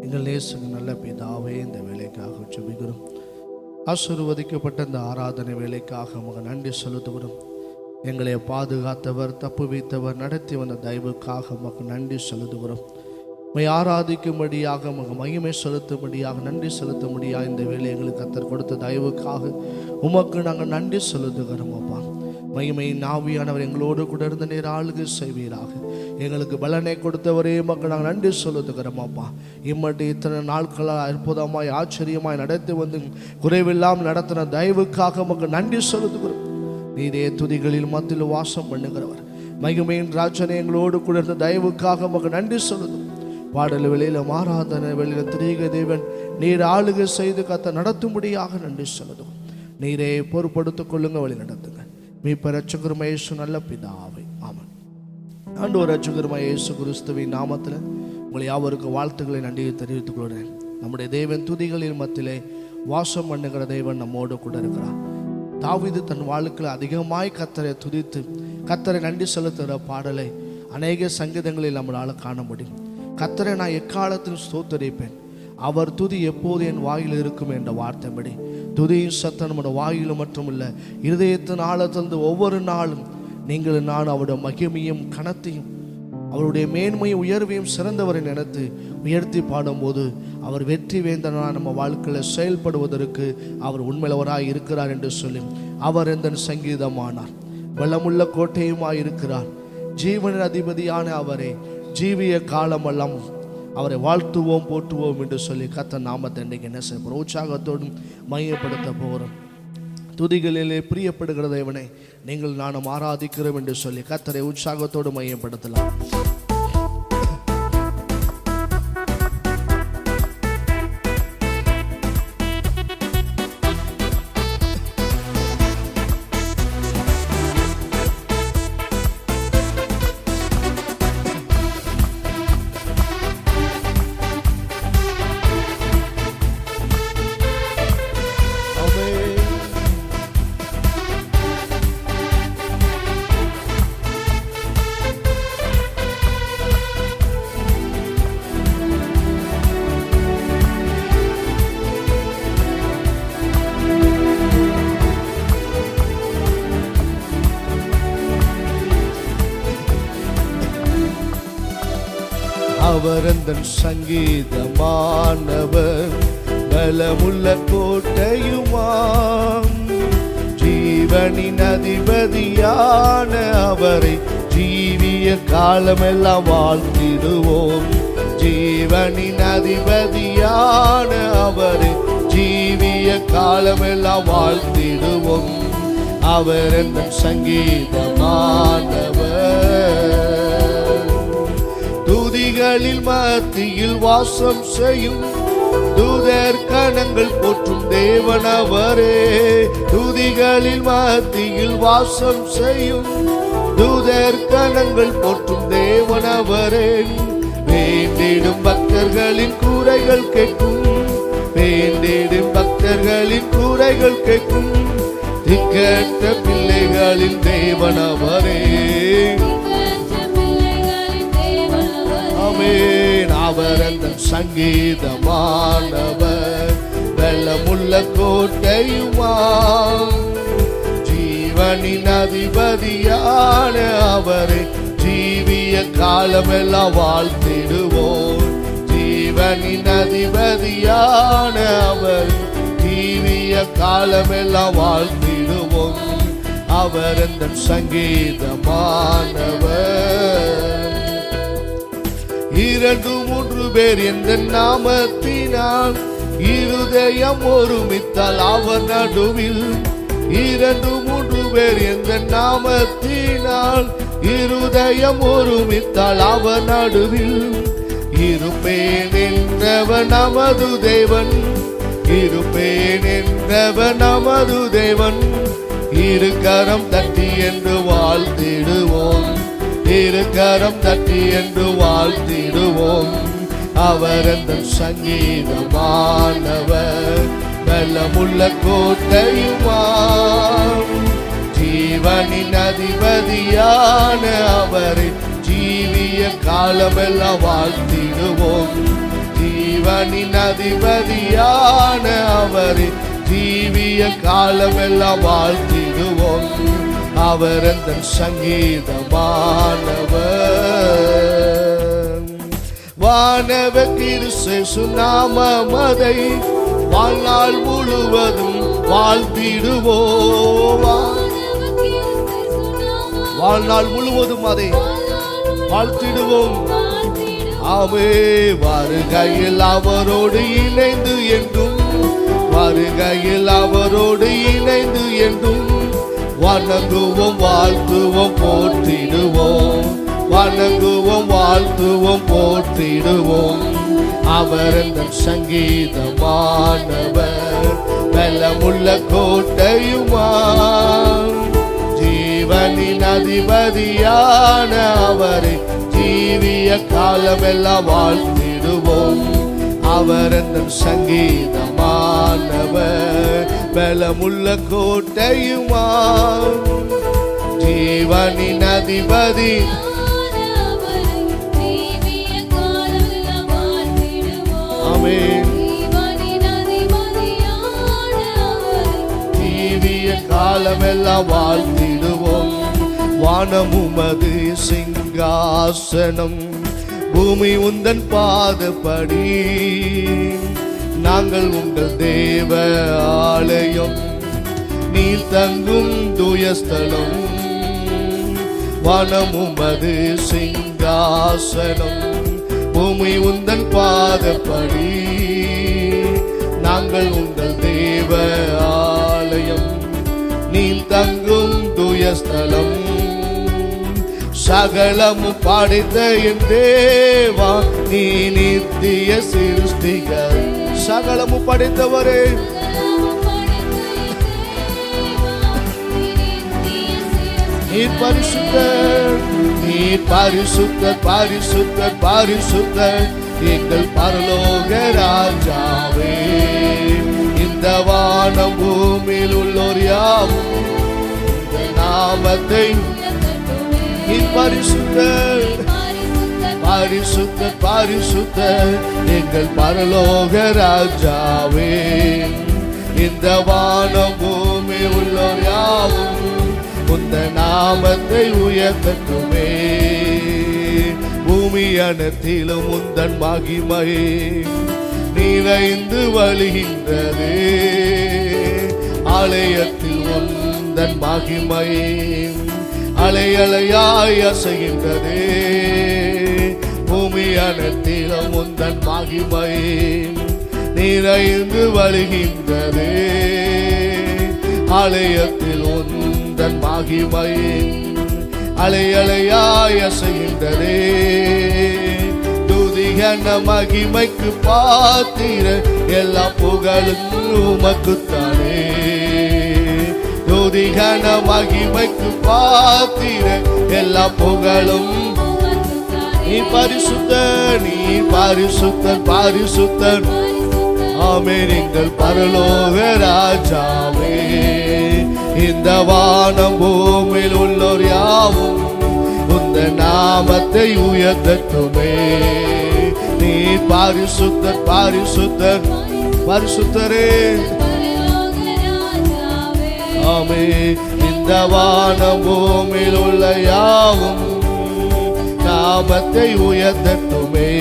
எங்கள் நேசுக்கு நல்ல பிதாவே, இந்த வேலைக்காக ஜெபிக்கிறோம். ஆசீர்வதிக்கப்பட்ட இந்த ஆராதனை வேலைக்காக உமக்கு நன்றி செலுத்துகிறோம். எங்களை பாதுகாத்தவர், தப்பு வைத்தவர், நடத்தி வந்த தயவுக்காக உமக்கு நன்றி செலுத்துகிறோம். உம்மை ஆராதிக்கும்படியாக, உமக்கு மகிமை செலுத்தும்படியாக, நன்றி செலுத்தும்படியாக இந்த வேலை எங்களுக்கு கர்த்தர் கொடுத்த தயவுக்காக உமக்கு நாங்கள் நன்றி செலுத்துகிறோம். அப்பா, மகிமையின் ஆவியானவர் எங்களோடு கூட இருந்த நேர ஆளுகை செய்வீராக. எங்களுக்கு பலனை கொடுத்தவரே உமக்கு நாங்கள் நன்றி செலுத்துகிறோம். அப்பா, இம்மட்டு இத்தனை நாட்களாக அற்புதமாய் ஆச்சரியமாய் நடத்தி வந்து குறைவில்லாமல் நடத்தின தயவுக்காக உமக்கு நன்றி செலுத்துகிறோம். நீரே துதிகளில் மத்தியில் வாசம் பண்ணுகிறவர், மகிமையின் ராஜனை எங்களோடு கூட இருந்த தயவுக்காக உமக்கு நன்றி செலுத்துகிறோம். பாடல் வெளியில, ஆராதனை வெளியில திரீக தேவன் நீர் ஆளுகை செய்து கத்த நடத்தும்படியாக நன்றி செலுத்தும். நீரே பொறுப்படுத்திக் கொள்ளுங்க, வழி நடத்துங்க. மீட்பர் இரட்சகருமாகிய இயேசு நல்ல பிதாவே, ஆமென். ஆண்டவர் இரட்சகருமாகிய இயேசு கிறிஸ்துவின் நாமத்தில் உங்களை யாவருக்கு வாழ்த்துக்களை நன்றியை தெரிவித்துக் கொள்கிறேன். நம்முடைய தேவன் துதிகளின் மத்தியிலே வாசம் பண்ணுகிற தேவன் நம்மோடு கூட இருக்கிறார். தாவீது தன் வாழ்க்கையில் அதிகமாய் கர்த்தரை துதித்து கர்த்தரை நன்றி செலுத்துகிற பாடலை அநேக சங்கீதங்களில் நம்மளால் காண முடியும். கர்த்தரை நான் எக்காலத்தில் ஸ்தோத்தரிப்பேன், அவர் துதி எப்போது என் வாயில் இருக்கும் என்ற வார்த்தைப்படி துதியின் சத்தம் நம்முடைய வாயிலும் மட்டுமில்லை, இருதயத்தின் ஆழத்திலிருந்து ஒவ்வொரு நாளும் நீங்கள் நான் அவருடைய மகிமையும் கனத்தையும் அவருடைய மேன்மையும் உயர்வையும் சிறந்தவரை நினைத்து உயர்த்தி பாடும்போது அவர் வெற்றி வேந்தனாக நம்ம வாழ்க்கையில் செயல்படுவதற்கு அவர் உண்மையிலவராய் இருக்கிறார் என்று சொல்லி அவர் எந்த சங்கீதமானார். பலமுள்ள கோட்டையுமாய் இருக்கிறார், ஜீவனின் அதிபதியான அவரை ஜீவிய காலமெல்லாம் அவரை வாழ்த்துவோம் போற்றுவோம் என்று சொல்லி கர்த்தர் நாமத்தை இன்றைக்கு என்ன செய்ய போகிறோம்? உற்சாகத்தோடும் மையப்படுத்த போகிறோம். துதிகளிலே பிரியப்படுகிற தேவனை நீங்கள் நானும் ஆராதிக்கிறோம் என்று சொல்லி கர்த்தரை உற்சாகத்தோடு மையப்படுத்தலாம். அவர் எந்தன் சங்கீதமானவர், பலமுள்ள கோட்டையுமாம், ஜீவனின் அதிபதியான அவரை ஜீவிய காலமெல்லாம் வாழ்த்திடுவோம். ஜீவனின் அதிபதியான அவரை ஜீவிய காலமெல்லாம் வாழ்த்திடுவோம். அவர் எந்தன் சங்கீதமானவர், துதிகளில் மத்தியில் வாசம் செய்யும் தூதர் கணங்கள் போற்றும் தேவன் அவரே. துதிகளில் மத்தியில் வாசம் செய்யும் தூதர் கணங்கள் போற்றும் தேவன் அவரே. வேண்டிடும் பக்தர்களின் கூரைகள் கேட்கும், வேண்டிடும் பக்தர்களின் கூரைகள் கேட்கும், திக்கற்ற பிள்ளைகளின் தேவன் அவரே. அவர் அந்த சங்கீதமானவர், பலமுள்ள கோட்டையுமாம், ஜீவனின் அதிபதியான அவரை ஜீவிய காலமெல்லாம் வாழ்த்திடுவோம். ஜீவனின் அதிபதியான அவர் ஜீவிய காலமெல்லாம் வாழ்த்திடுவோம். அவர் அந்த சங்கீதமானவர். இரண்டு மூன்று பேர் என்ற நாமத்தினால் இருதயம் ஒருமித்தால் அவர் நடுவில். இரண்டு மூன்று பேர் என்ற நாமத்தினால் இருதயம் ஒருமித்தால் அவர் நடுவில். இருப்பேன் என்றவர் நமது தேவன், இருப்பேன் என்றவர் நமது தேவன். இரு கரம் தட்டி என்று வாழ்த்திடுவோம், இரு கரம் தட்டி என்று வாழ்த்திடுவோம். அவர் அந்த சங்கீதமானவர், பலமுள்ள கோட்டையுமாம், ஜீவனின் அதிபதியான அவரை ஜீவிய காலமெல்லாம் வாழ்த்திடுவோம். ஜீவனின் அதிபதியான அவரை ஜீவிய காலமெல்லாம் வாழ்த்திடுவோம். அவர் அந்த சங்கீதமானவர். வானவ கிறிஸ்து நாமமதை வாழ்நாள் முழுவதும் வாழ்த்திடுவோம். வாழ்நாள் முழுவதும் அதை வாழ்த்திடுவோம். ஆமே, வருகையில் அவரோடு இணைந்து என்றும், வருகையில் அவரோடு இணைந்து என்றும் வணங்குவோம், வாழ்த்துவோம், போற்றிடுவோம். வணங்குவோம், வாழ்த்துவோம், போற்றிடுவோம். அவர் அந்த சங்கீதமானவர், பலமுள்ள கோட்டையுமாம். ஜீவனின் அதிபதியான அவரை ஜீவிய காலமெல்லாம் வாழ்த்திடுவோம். அவர் அந்த சங்கீதமானவர், பலமுள்ள கோட்டையுமாம். ஜீவனின் அதிபதி ஜீவிய காலமெல்லாம் வாழ்த்திடுவோம். வானமுமது சிங்காசனம், பூமி உந்தன் பாதப்படி. நாங்கள் உங்கள் தேவ ஆலயம், நீர் தங்கும் தூயஸ்தலம். வானமுமது சிங்காசனம், பூமி உந்தன் பாதப்படி. நாங்கள் உங்கள் தேவ ஆலயம், நீர் தங்கும் தூயஸ்தலம். சகலமும் படைத்த என் தேவா, நீ நித்திய சிருஷ்டிகள். சகலமும் படைத்தவரே, நீர் பரிசுத்தர், நீர் பரிசுத்தர், பரிசுத்தர், பரிசுத்தர். எங்கள் பரலோக ராஜாவே, இந்த வானம் பூமியில் உள்ளோர் யாவும் இந்த நாமத்தை. நீர் பரிசுத்தர், பரிசுத்தர், பரிசுத்தர். எங்கள் பரலோக ராஜாவே, இந்த வானம் பூமி உள்ளோர் யாவும் உந்த நாமத்தை உயர்த்தட்டுமே. பூமி அனைத்திலும் உந்தன் மகிமை நிறைந்து வழிகின்றது. ஆலயத்தில் உந்தன் மகிமை அலை அலையாய் அசைகின்றது. பூமி அனைத்திலும் உந்தன் மகிமை நிறைந்து வழிகின்றது. ஆலயத்தில் உந்தன் மகிமை அலை அலையாய் அசைகின்றதே. துதிகன மகிமைக்கு பாத்திர எல்லா புகழும் உமக்குத்தானே. துதிகன மகிமைக்கு பாத்திர எல்லா புகழும். நீ பரிசுத்தர், நீ பரிசுத்தர், பரிசுத்தர். ஆமென். எங்கள் பரலோக ராஜாவே, இந்த வானம் பூமியில் உள்ளோர் யாவும் உந்த நாமத்தை உயர்த்தட்டுமே. நீ பரிசுத்தர், பரிசுத்தர், பரிசுத்தரே. ஆமென். இந்த வானம் பூமியில் உள்ள யாவும் நாமத்தை உயர்த்தட்டுமே.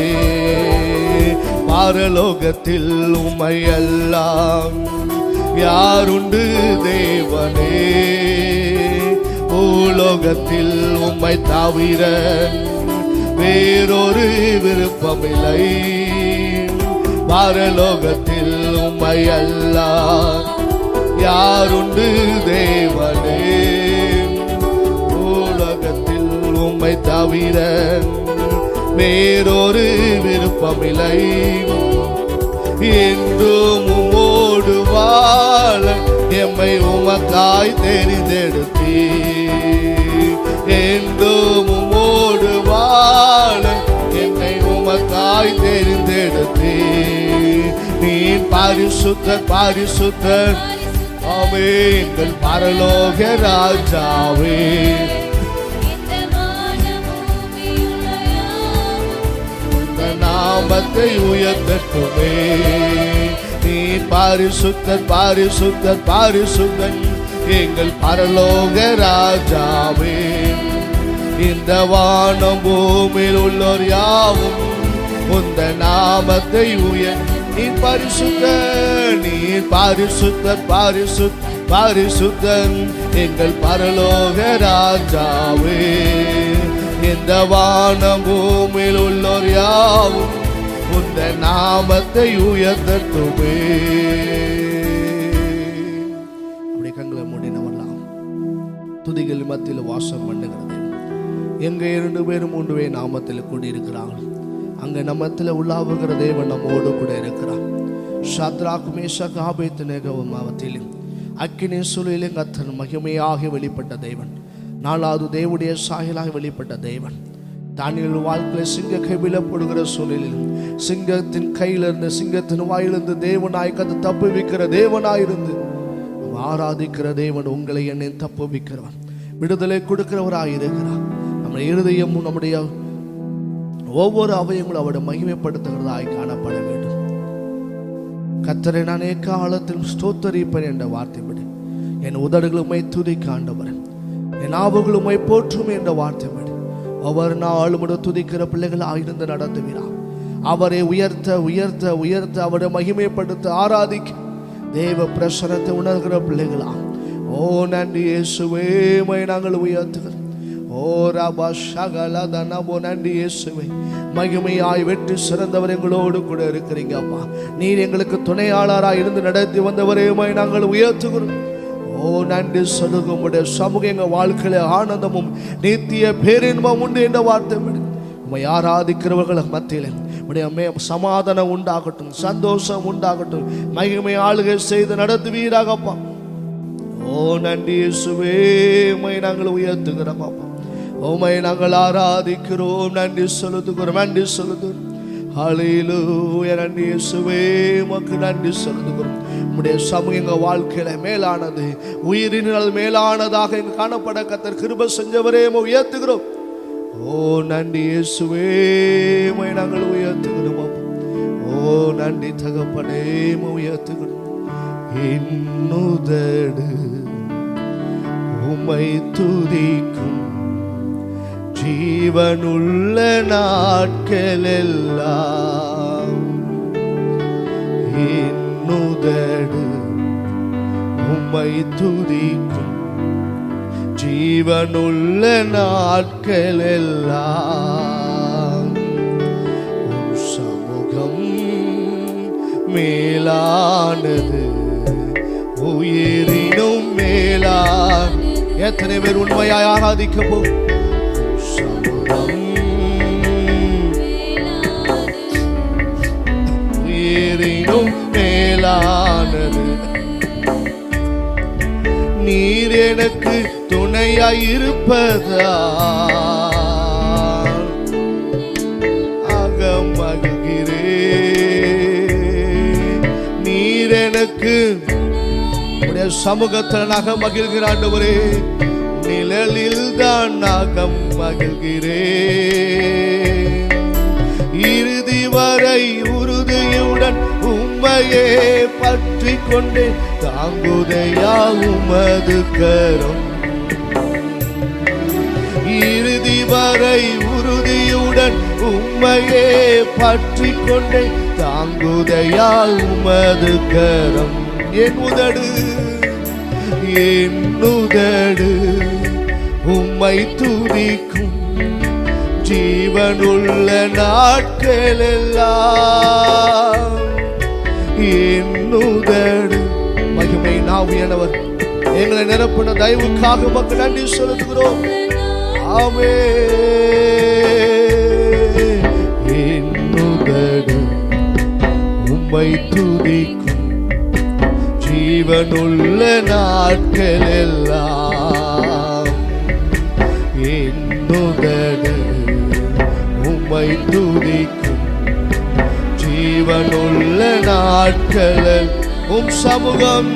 பரலோகத்தில் உம்மை எல்லாம் யாருண்டு தேவனே. பூலோகத்தில் உம்மை தவிர வேறொரு விருப்பமில்லை. பரலோகத்தில் உம்மை எல்லாம் யாருண்டு தேவனே. பூலோகத்தில் உம்மை தவிர வேறொரு விருப்பமில்லை. என்றும் உம்மோடு வாழ எம்மை உமக்காய் தெரிந்தெடுத்தீ. என்றும் உம்மோடு வாழ எம்மை உமக்காய் தெரிந்தெடுத்தீ. நீ பரிசுத்தர், பரிசுத்தர். ஆமென். எங்கள் பரலோக ராஜாவே, நாமத்தை உயர்த்த உயர்த்தட்டுமே. நீ பரிசுத்தர் பரிசுத்தர் பரிசுத்தன் எங்கள் பரலோக ராஜாவே. இந்த வானம் பூமியில் உள்ளோர் யாவும் உந்த நாமத்தை நீ பரிசுத்தர், நீ பரிசுத்தர் பரிசுத்தர் பரிசுத்தன் எங்கள் பரலோக ராஜாவே. இந்த வானம் பூமியில் உள்ளோர் யாவும் உந்த நாமத்தை உயர்த்தட்டுமே. அப்படி கண்களை மூடினவர்களாம் துதிகள் மத்தியில் வாசம் பண்ணுகிறது. எங்க 2 பேரும் 3 பேர் நாமத்தில் கூடியிருக்கிறார்கள், அங்க நம்மத்தில் உள்ளாவுகிற தேவன் நம்மோடு கூட இருக்கிறார். ஷத்ராக் மேஷக் ஆபேத்நேகோ மத்தியிலும் அக்கினி சூழலிலும் கர்த்தர் மகிமையாக வெளிப்பட்ட தேவன், 4வது தேவனுடைய சாயலாக வெளிப்பட்ட தேவன். தானியேல் வாழ்க்கையில் சிங்க கைவிலப்படுகிற சூழலில் சிங்கத்தின் கையிலிருந்து சிங்கத்தின் வாயிலிருந்து தேவனாய் கத்து தப்பு வைக்கிற தேவனாயிருந்து ஆராதிக்கிற தேவன் உங்களை என்னை தப்பு வைக்கிறவன், விடுதலை கொடுக்கிறவராய் இருக்கிறார். நம்முடைய இருதயமும் நம்முடைய ஒவ்வொரு அவயங்களும் அவருடைய மகிமைப்படுத்துகிறதாய் காணப்பட வேண்டும். கர்த்தரை நான் எக்காலத்தில் ஸ்தோத்தரிப்பேன் என்ற வார்த்தைப்படி என் உதடுகளுமை துதிக்க ஆண்டவர், என் நாவுகளுமை போற்றும் என்ற வார்த்தைப்படி ஒவ்வொரு நாளும் துதிக்கிற பிள்ளைகள் இருந்து நடத்துகிறார். அவரை உயர்த்த உயர்த்த உயர்த்த அவரை மகிமைப்படுத்த ஆராதிக்க தேவ பிரசனத்தை உணர்கிற பிள்ளைகளா. ஓ நன்றி இயேசுவே, நாங்கள் உயர்த்துகிறோம். ஓ ரபா ஷகலதனா, ஓ நன்றி இயேசுவே, மகிமையாய் வெற்றி சிறந்தவர் எங்களோடு கூட இருக்கிறீங்க அப்பா. நீர் எங்களுக்கு துணையாளராய் இருந்து நடத்தி வந்தவரே நாங்கள் உயர்த்துகிறோம். ஓ நன்றி சொல்லுங்க. உடைய சமூக எங்கள் வாழ்க்கையில ஆனந்தமும் நித்திய பேரின்பம் உண்டு என்ற வார்த்தை உண்மை ஆராதிக்கிறவர்கள் மத்தியில உடைய சமாதானம் உண்டாகட்டும், சந்தோஷம் உண்டாகட்டும், மகிமை ஆளுகை செய்து நடத்துவீராகப்பா. ஓ நன்றி இயேசுவே, உம்மை நாங்கள் உயர்த்துகிறோம் அப்பா. உம்மை நாங்கள் ஆராதிக்கிறோம், நன்றி செலுத்துகிறோம், நன்றி செலுத்துகிறோம். ஹல்லேலூயா, நன்றி இயேசுவே, உமக்கு நன்றி செலுத்துகிறோம். உம்முடைய சமூக எங்கள் வாழ்க்கையில மேலானது, உயிரினால் மேலானதாக இங்கு காணப்பட கர்த்தர் கிருபை செஞ்சவரே உயர்த்துகிறோம். ஓ நன்றி இயேசுவே, உம்மை நாங்கள் உயர்த்துகிறோம் அப்பா. ஓ நன்றி தகப்பனே, உயர்த்துகிறோம். என்னுதடு உம்மை துதிக்கும் ஜீவனுள்ள நாட்கள் எல்லாம். என்னுதடு உம்மை துதிக்கும் ஜீவனுள்ள நாட்கள் எல்லாம். உம் சமூகம் மேலானது, உயிரினும் மேலான. எத்தனை பேர் உண்மையாய் ஆராதிக்க போகும்? உயிரினும் மேலானது, நீர் எனக்கு துணையாய் இருப்பதால் அகமகிழ்கிறேன். நீர் எனக்கு உடைய சமூகத்தில் நாக மகிழ்கிற ஆண்டவரே, நிழலில் தான் நாகம் மகிழ்கிறேன். இறுதி வரை உறுதியுடன் உம்மையே பற்றி கொண்டே தாங்குதையா உமது கரம். இறுதி வரை உறுதியுடன் உம்மையே பற்றி கொண்டே தாங்குதையா உமது கரம். என் உதடு உம்மை துதிக்கும் ஜீவனுள்ள நாட்கள் எல்லாம். என்னுதடு மகிமை நாவியானவர் எங்களை நிரப்பின தயவுக்காக மக்கள் நன்றி செலுத்துகிறோம். ஆமென். என்னுதடு உம்மை துதிக்கும் ஜீவனுள்ள நாட்கள் எல்லாம். என்னுதடு உம்மை துதிக்கும் ஜீவனுள்ள நாட்கள். உம் சமூகம்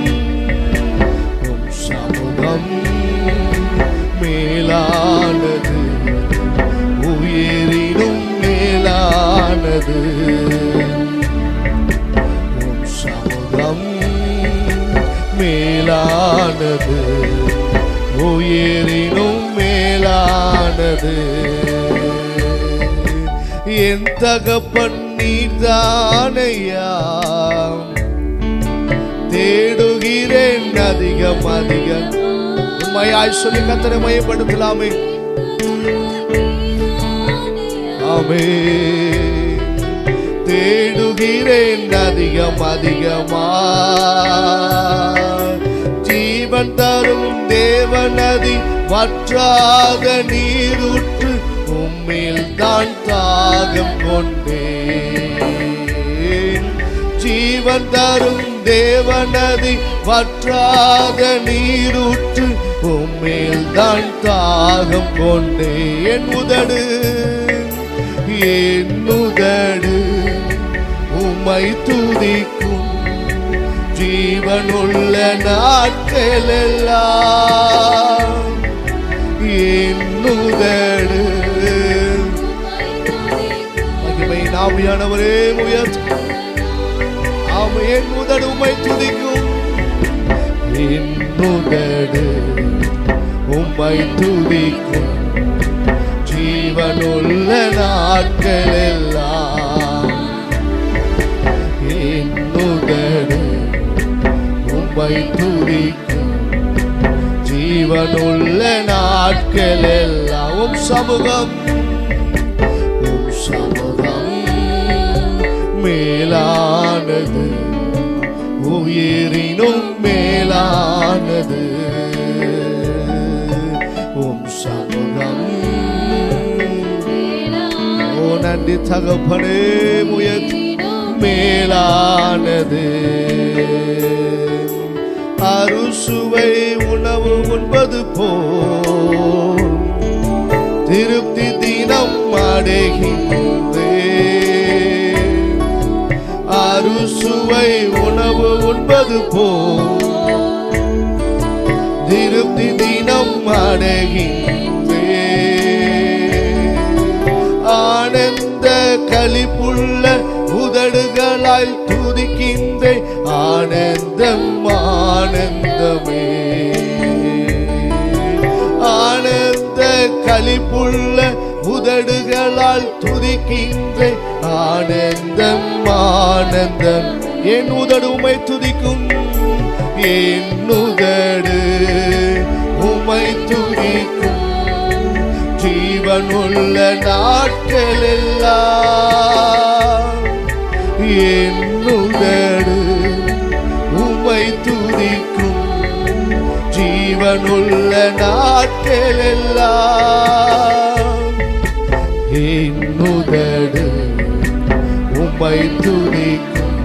மேலானது, உயிரினும் மேலானது. உதடு என் தகப்பன் நீதானையா தேடுகிறேன் அதிகம் அதிகம் உண்மையாய் சொல்லி கர்த்தரை மையப்படுத்தலாமே ஆமே தேடுகிறேன் அதிகம் அதிகமா ஜீவன் தரும் தேவநதி வற்றாத நீரூற்று உம்மில் தான் தாகம் கொண்டேன் ஜீவன் தரும் தேவநதி வற்றாத நீரூற்று உம்மில் தான் தாகம் கொண்டேன் என் உதடு உம்மை துதிக்கும் ஜீவனுள்ள நாட்கள் எல்லாம் என் உதடு மகிமை நாவியானவரே முயற்சி ஆமை என் உதடு உம்மை துதிக்கும் என் உதடு உம்மை துதிக்கும் ஜீவனுள்ள நாட்கள் எல்லாம் என் உதடு உம்மை துதிக்கும் ஜீவனுள்ள நாட்கள் எல்லாம் உம் சமூகம் மேலானது உயிரினும் மேலானது உம் சமூகம் நன்றி தகப்பனே முயற்சி மேலானது அறுசுவை உணவு உண்பது போல் திருப்தி தினம் அடைகின்றே அறுசுவை உணவு உண்பது போல் திருப்தி தினம் அடைகின்றே ஆனந்த களிப்புள்ள உதடுகளால் துதிக்கின்றே ஆனந்தம் ஆனந்தமே ஆனந்த களிப்புள்ள உதடுகளால் துதிக்கின்றே ஆனந்தம் ஆனந்தம் என் உதடு உம்மை துதிக்கும் என் உதடு உம்மை துதிக்கும் ஜீவனுள்ள நாட்கள் எல்லாம் என் உதடு உம்மை துதிக்கும் ஜீவனுள்ள நாட்கள் எல்லாம் என் உதடு உம்மை துதிக்கும்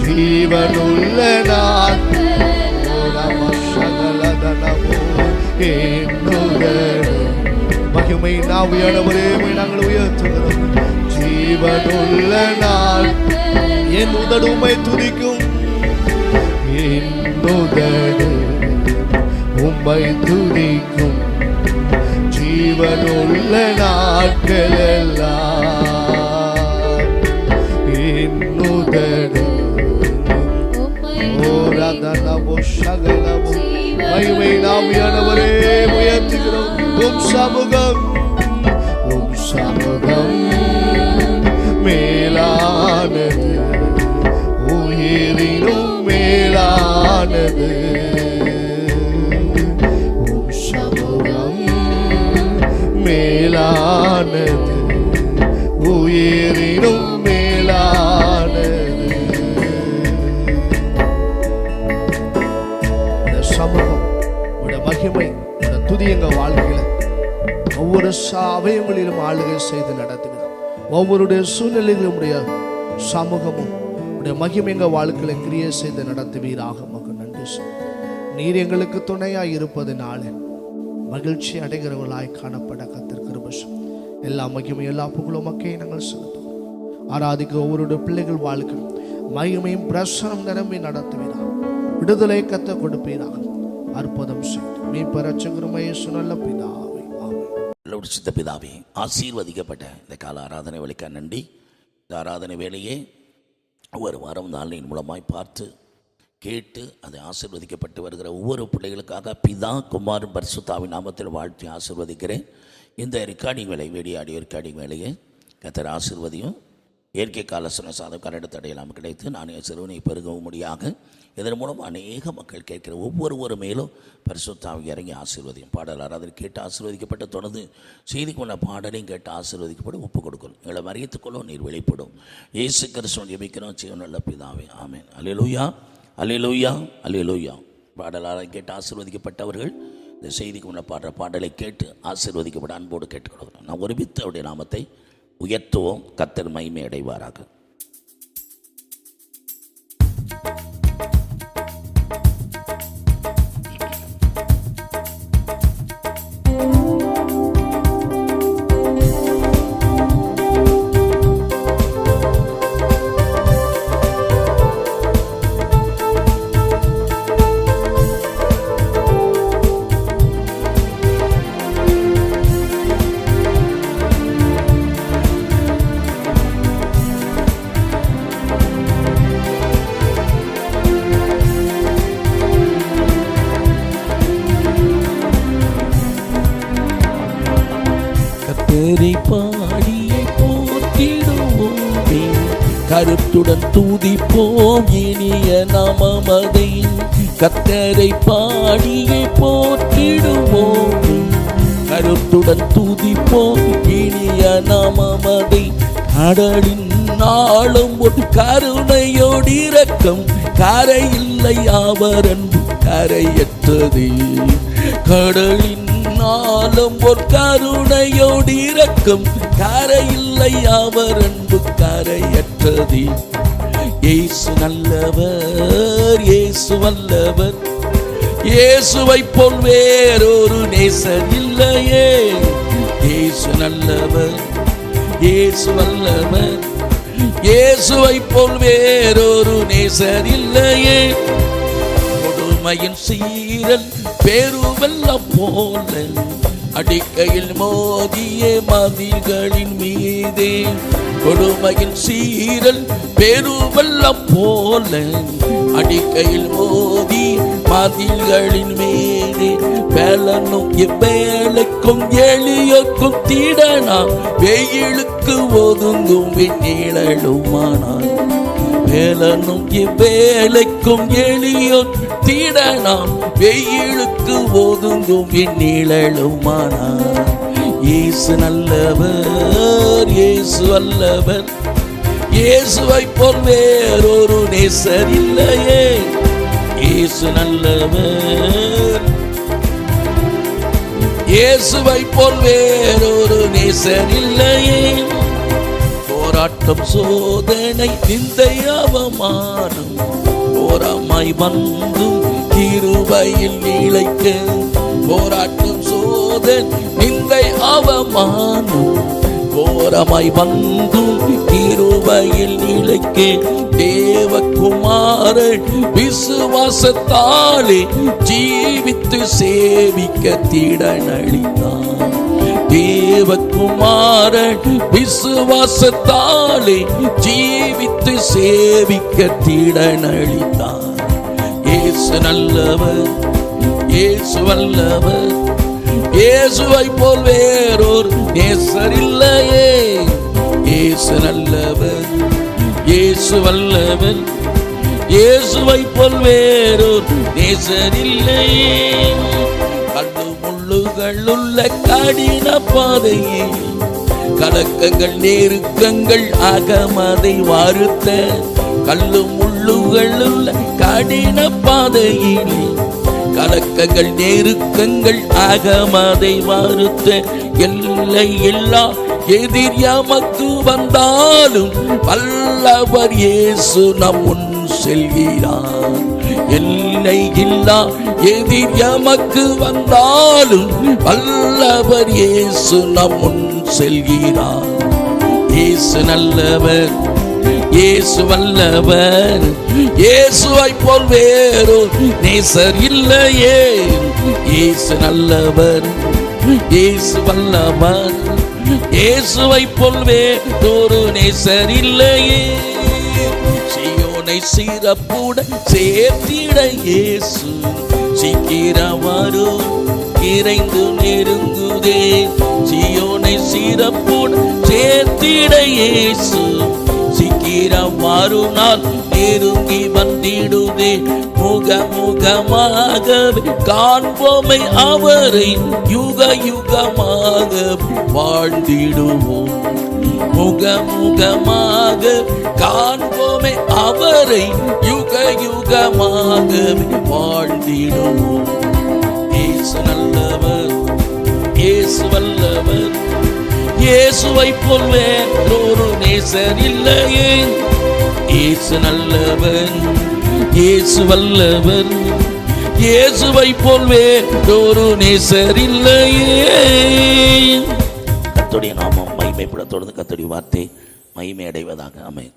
ஜீவனுள்ள நாட்கள் என் உதடு மகிமை நாவியானவரே நாங்கள் உயர்த்துகிறோம் ஜீவனுள்ள நாள் என் உதடு உம்மை துதிக்கும் என் உதடு உம்மை துதிக்கும் ஜீவனுள்ள நாட்கள் எல்லாம் என் உதடு ஓரதனவோ சகலவோ மகிமை நாவியானவரே உயர்த்துகிறோம் உம் சமூகம் மேலானது உயிரினும் மேலானது உம் சமூகம் மேலானது உயிரினும் மேலானது இந்த சமூகம் உடைய மகிமை உடைய துதி எங்க வாழ்க்கையில ஒவ்வொரு அவயங்களிலும் ஆளுகை செய்து நடத்துகிறார் ஒவ்வொருடைய சூழ்நிலையிலும் உடைய சமூகமும் உடைய மகிமை எங்க வாழ்க்கையில கிரியை செய்து நடத்துவீராக மகன் நன்றி நீர் எங்களுக்கு துணையாய் இருப்பதனால மகிழ்ச்சி அடைகிறவர்களாய் காணப்பட கர்த்தர் கிருபை எல்லா மகிமை எல்லா புகழும் மக்கை நாங்கள் செலுத்துவோம் ஆராதிக்க ஒவ்வொருடைய பிள்ளைகள் வாழ்க்கை மகிமையும் பிரசனம் நிரம்பி நடத்துவீராக விடுதலை கத்த கொடுப்பீராக அற்புதம் செய்து மீட்பர் இரட்சகரும் இயேசு நல்ல பிதாவே சித்த பிதாவே ஆசீர்வதிக்கப்பட்ட இந்த கால ஆராதனை வேலைக்காக நன்றி. இந்த ஆராதனை வேலையே ஒவ்வொரு வாரம் இந்த ஆன்லைன் மூலமாய் பார்த்து கேட்டு அதை ஆசீர்வதிக்கப்பட்டு வருகிற ஒவ்வொரு பிள்ளைகளுக்காக பிதா குமாரன் பரிசுத்தாவின் நாமத்தில் வாழ்த்தி ஆசீர்வதிக்கிறேன். இந்த ரெக்கார்டிங் வேலை, வீடியோ ஆடியோ ரெக்கார்டிங் வேலையை கர்த்தர் ஆசீர்வதியும். இயற்கை காலசன சாதம் கரடு தடையெல்லாம் கிடைத்து நானே சிறுவனை பெருகவும் முடியாக இதன் மூலம் அநேக மக்கள் கேட்கிற ஒவ்வொரு மேலும் பரிசுத்த ஆவி இறங்கி ஆசீர்வதியும். பாடல் ஆராதனை கேட்டு ஆசீர்வதிக்கப்பட்ட தொடர்ந்து செய்திக்கு உள்ள பாடலையும் கேட்டு ஆசீர்வதிக்கப்படும். ஒப்புக் கொடுக்கணும். எங்களை மறியத்துக்கொள்ளும், நீர் வெளிப்படும். இயேசு கிறிஸ்துவின் ஜெபிக்கிறோம் ஜீவனுள்ள பிதாவே, ஆமென். அல்லேலூயா, அல்லேலூயா, அல்லேலூயா. பாடல் ஆராதனை கேட்டு ஆசீர்வதிக்கப்பட்டவர்கள் இந்த செய்திக்கு உள்ள பாடுற பாடலை கேட்டு ஆசீர்வதிக்கப்பட அன்போடு கேட்டுக்கொள்கிறோம். நாம் ஒருமித்து அவருடைய நாமத்தை உயர்த்துவோம். கர்த்தர் மகிமை அடைவாராக. பாடியை போற்றிடுவோமே, கருத்துடன் தூதிப்போம் இனிய நாமமதை. கர்த்தரை பாடியை போற்றிடுவோமே, கருத்துடன் தூதிப்போம் இனிய நாமமதை. கடலின் நாளும் ஒரு கருணையோடு இரக்கம், கரையில்லை அவர் அன்பு கரையற்றதே. கடலின் நாளும் ஒரு கருணையோடு இரக்கம், கரையில்லை அவர் அன்பு கரையற்றதே. இயேசு நல்லவர், இயேசு வல்லவர், இயேசுவை போல் வேறொரு நேசர் இல்லையே. இயேசு நல்லவர், இயேசு வல்லவர், இயேசுவை போல் வேறொரு நேசர் இல்லையே. கொடுமையின் சீரல் பெருவெல்லம் போல அடிக்கையில் மோதிய மதில்களின் மீதே. கொடுமையின் சீரல் பெருவெல்லம் போல அடிக்கையில் மோதி மதில்களின் மீதே. வேலனும் இவ்வேளைக்கும் எளியோக்கும் தீடனா, வெயிலுக்கு ஒதுங்கும் நிழலுமானார். வேலனும் இவ்வேளைக்கும் எளியோர் தீடனாம், வெயிலுக்கு ஒதுங்கும் நிழலுமானார். இயேசு நல்லவர், இயேசு வல்லவர், இயேசுவை போல் வேறொரு நேசர் இல்லையே. இயேசு நல்லவர், இயேசுவை போல் வேறொரு நேசர் இல்லையே. போராட்டம் சோதனை நிந்தை அவமானம் ஓரமாய் வந்தும் கிருபையில் நிலைக்க. போராட்டம் சோதனை நிந்தை அவமானம் ஓரமாய் வந்தும் கிருபையில் நிலைக்க. தேவகுமாரன் விசுவாசத்தாலே ஜீவித்து சேவிக்க திடனளித்தார். தேவகுமாரன் விசுவாசத்தாலே ஜீவித்து சேவிக்க திடனளித்தார். இயேசு நல்லவர், இயேசு வல்லவர், இயேசுவை போல் வேறொரு நேசர் இல்லையே. இயேசு நல்லவர், இயேசு வல்லவர், இயேசுவை போல் வேறொரு நேசர் இல்லையே. கல்லு முள்ளுகள் உள்ள கடின பாதையே, கலக்கங்கள் நெருக்கங்கள் அகமதை வாருத்த. கல்லு முள்ளுகள் உள்ள கடின பாதையிலே, கலக்கங்கள் நெருக்கங்கள் அகமதை வாருத்த. எல்லை எல்லா எதிர் எமக்கு வந்தாலும் வல்லவர் இயேசு நம் முன் செல்கிறார். எல்லை இல்லா எதிர் எமக்கு வந்தாலும் வல்லவர் இயேசு நம் முன் செல்கிறார். இயேசு நல்லவர், இயேசு வல்லவர், இயேசுவை போல் வேறொரு நேசர் இல்லையே. இயேசு நல்லவர், இயேசு வல்லவர், இயேசுவை போல் வேறொரு நேசர் இல்லையே. சீயோனை சிறப்புடன் சேர்த்திட இயேசு, சீக்கிரம் வரும், இறைந்து நெருங்குதே. சீயோனை சிறப்போடு சேர்த்திட இயேசு சீக்கிரம் வரும் நாள் நெருங்கி வந்திடுதே. முகமாக காண்போமை அவரை, யுக யுகமாக வாழ்ந்திடுவோம். முகமாக காண்போமே அவரை, யுக யுகமாக வாழ்ந்திடுவோம். இயேசு நல்லவர், இயேசு வல்லவர், இயேசுவை போல் வேறொரு நேசர் இல்லையே. இயேசு நல்லவர், இயேசு வல்லவர், இயேசுவை போல் வேறொரு நேசர் இல்லையே. கர்த்தருடைய நாமம் மகிமைப்பட தொடர்ந்து கர்த்தருடைய வார்த்தை மகிமை அடைவதாக. ஆமென்.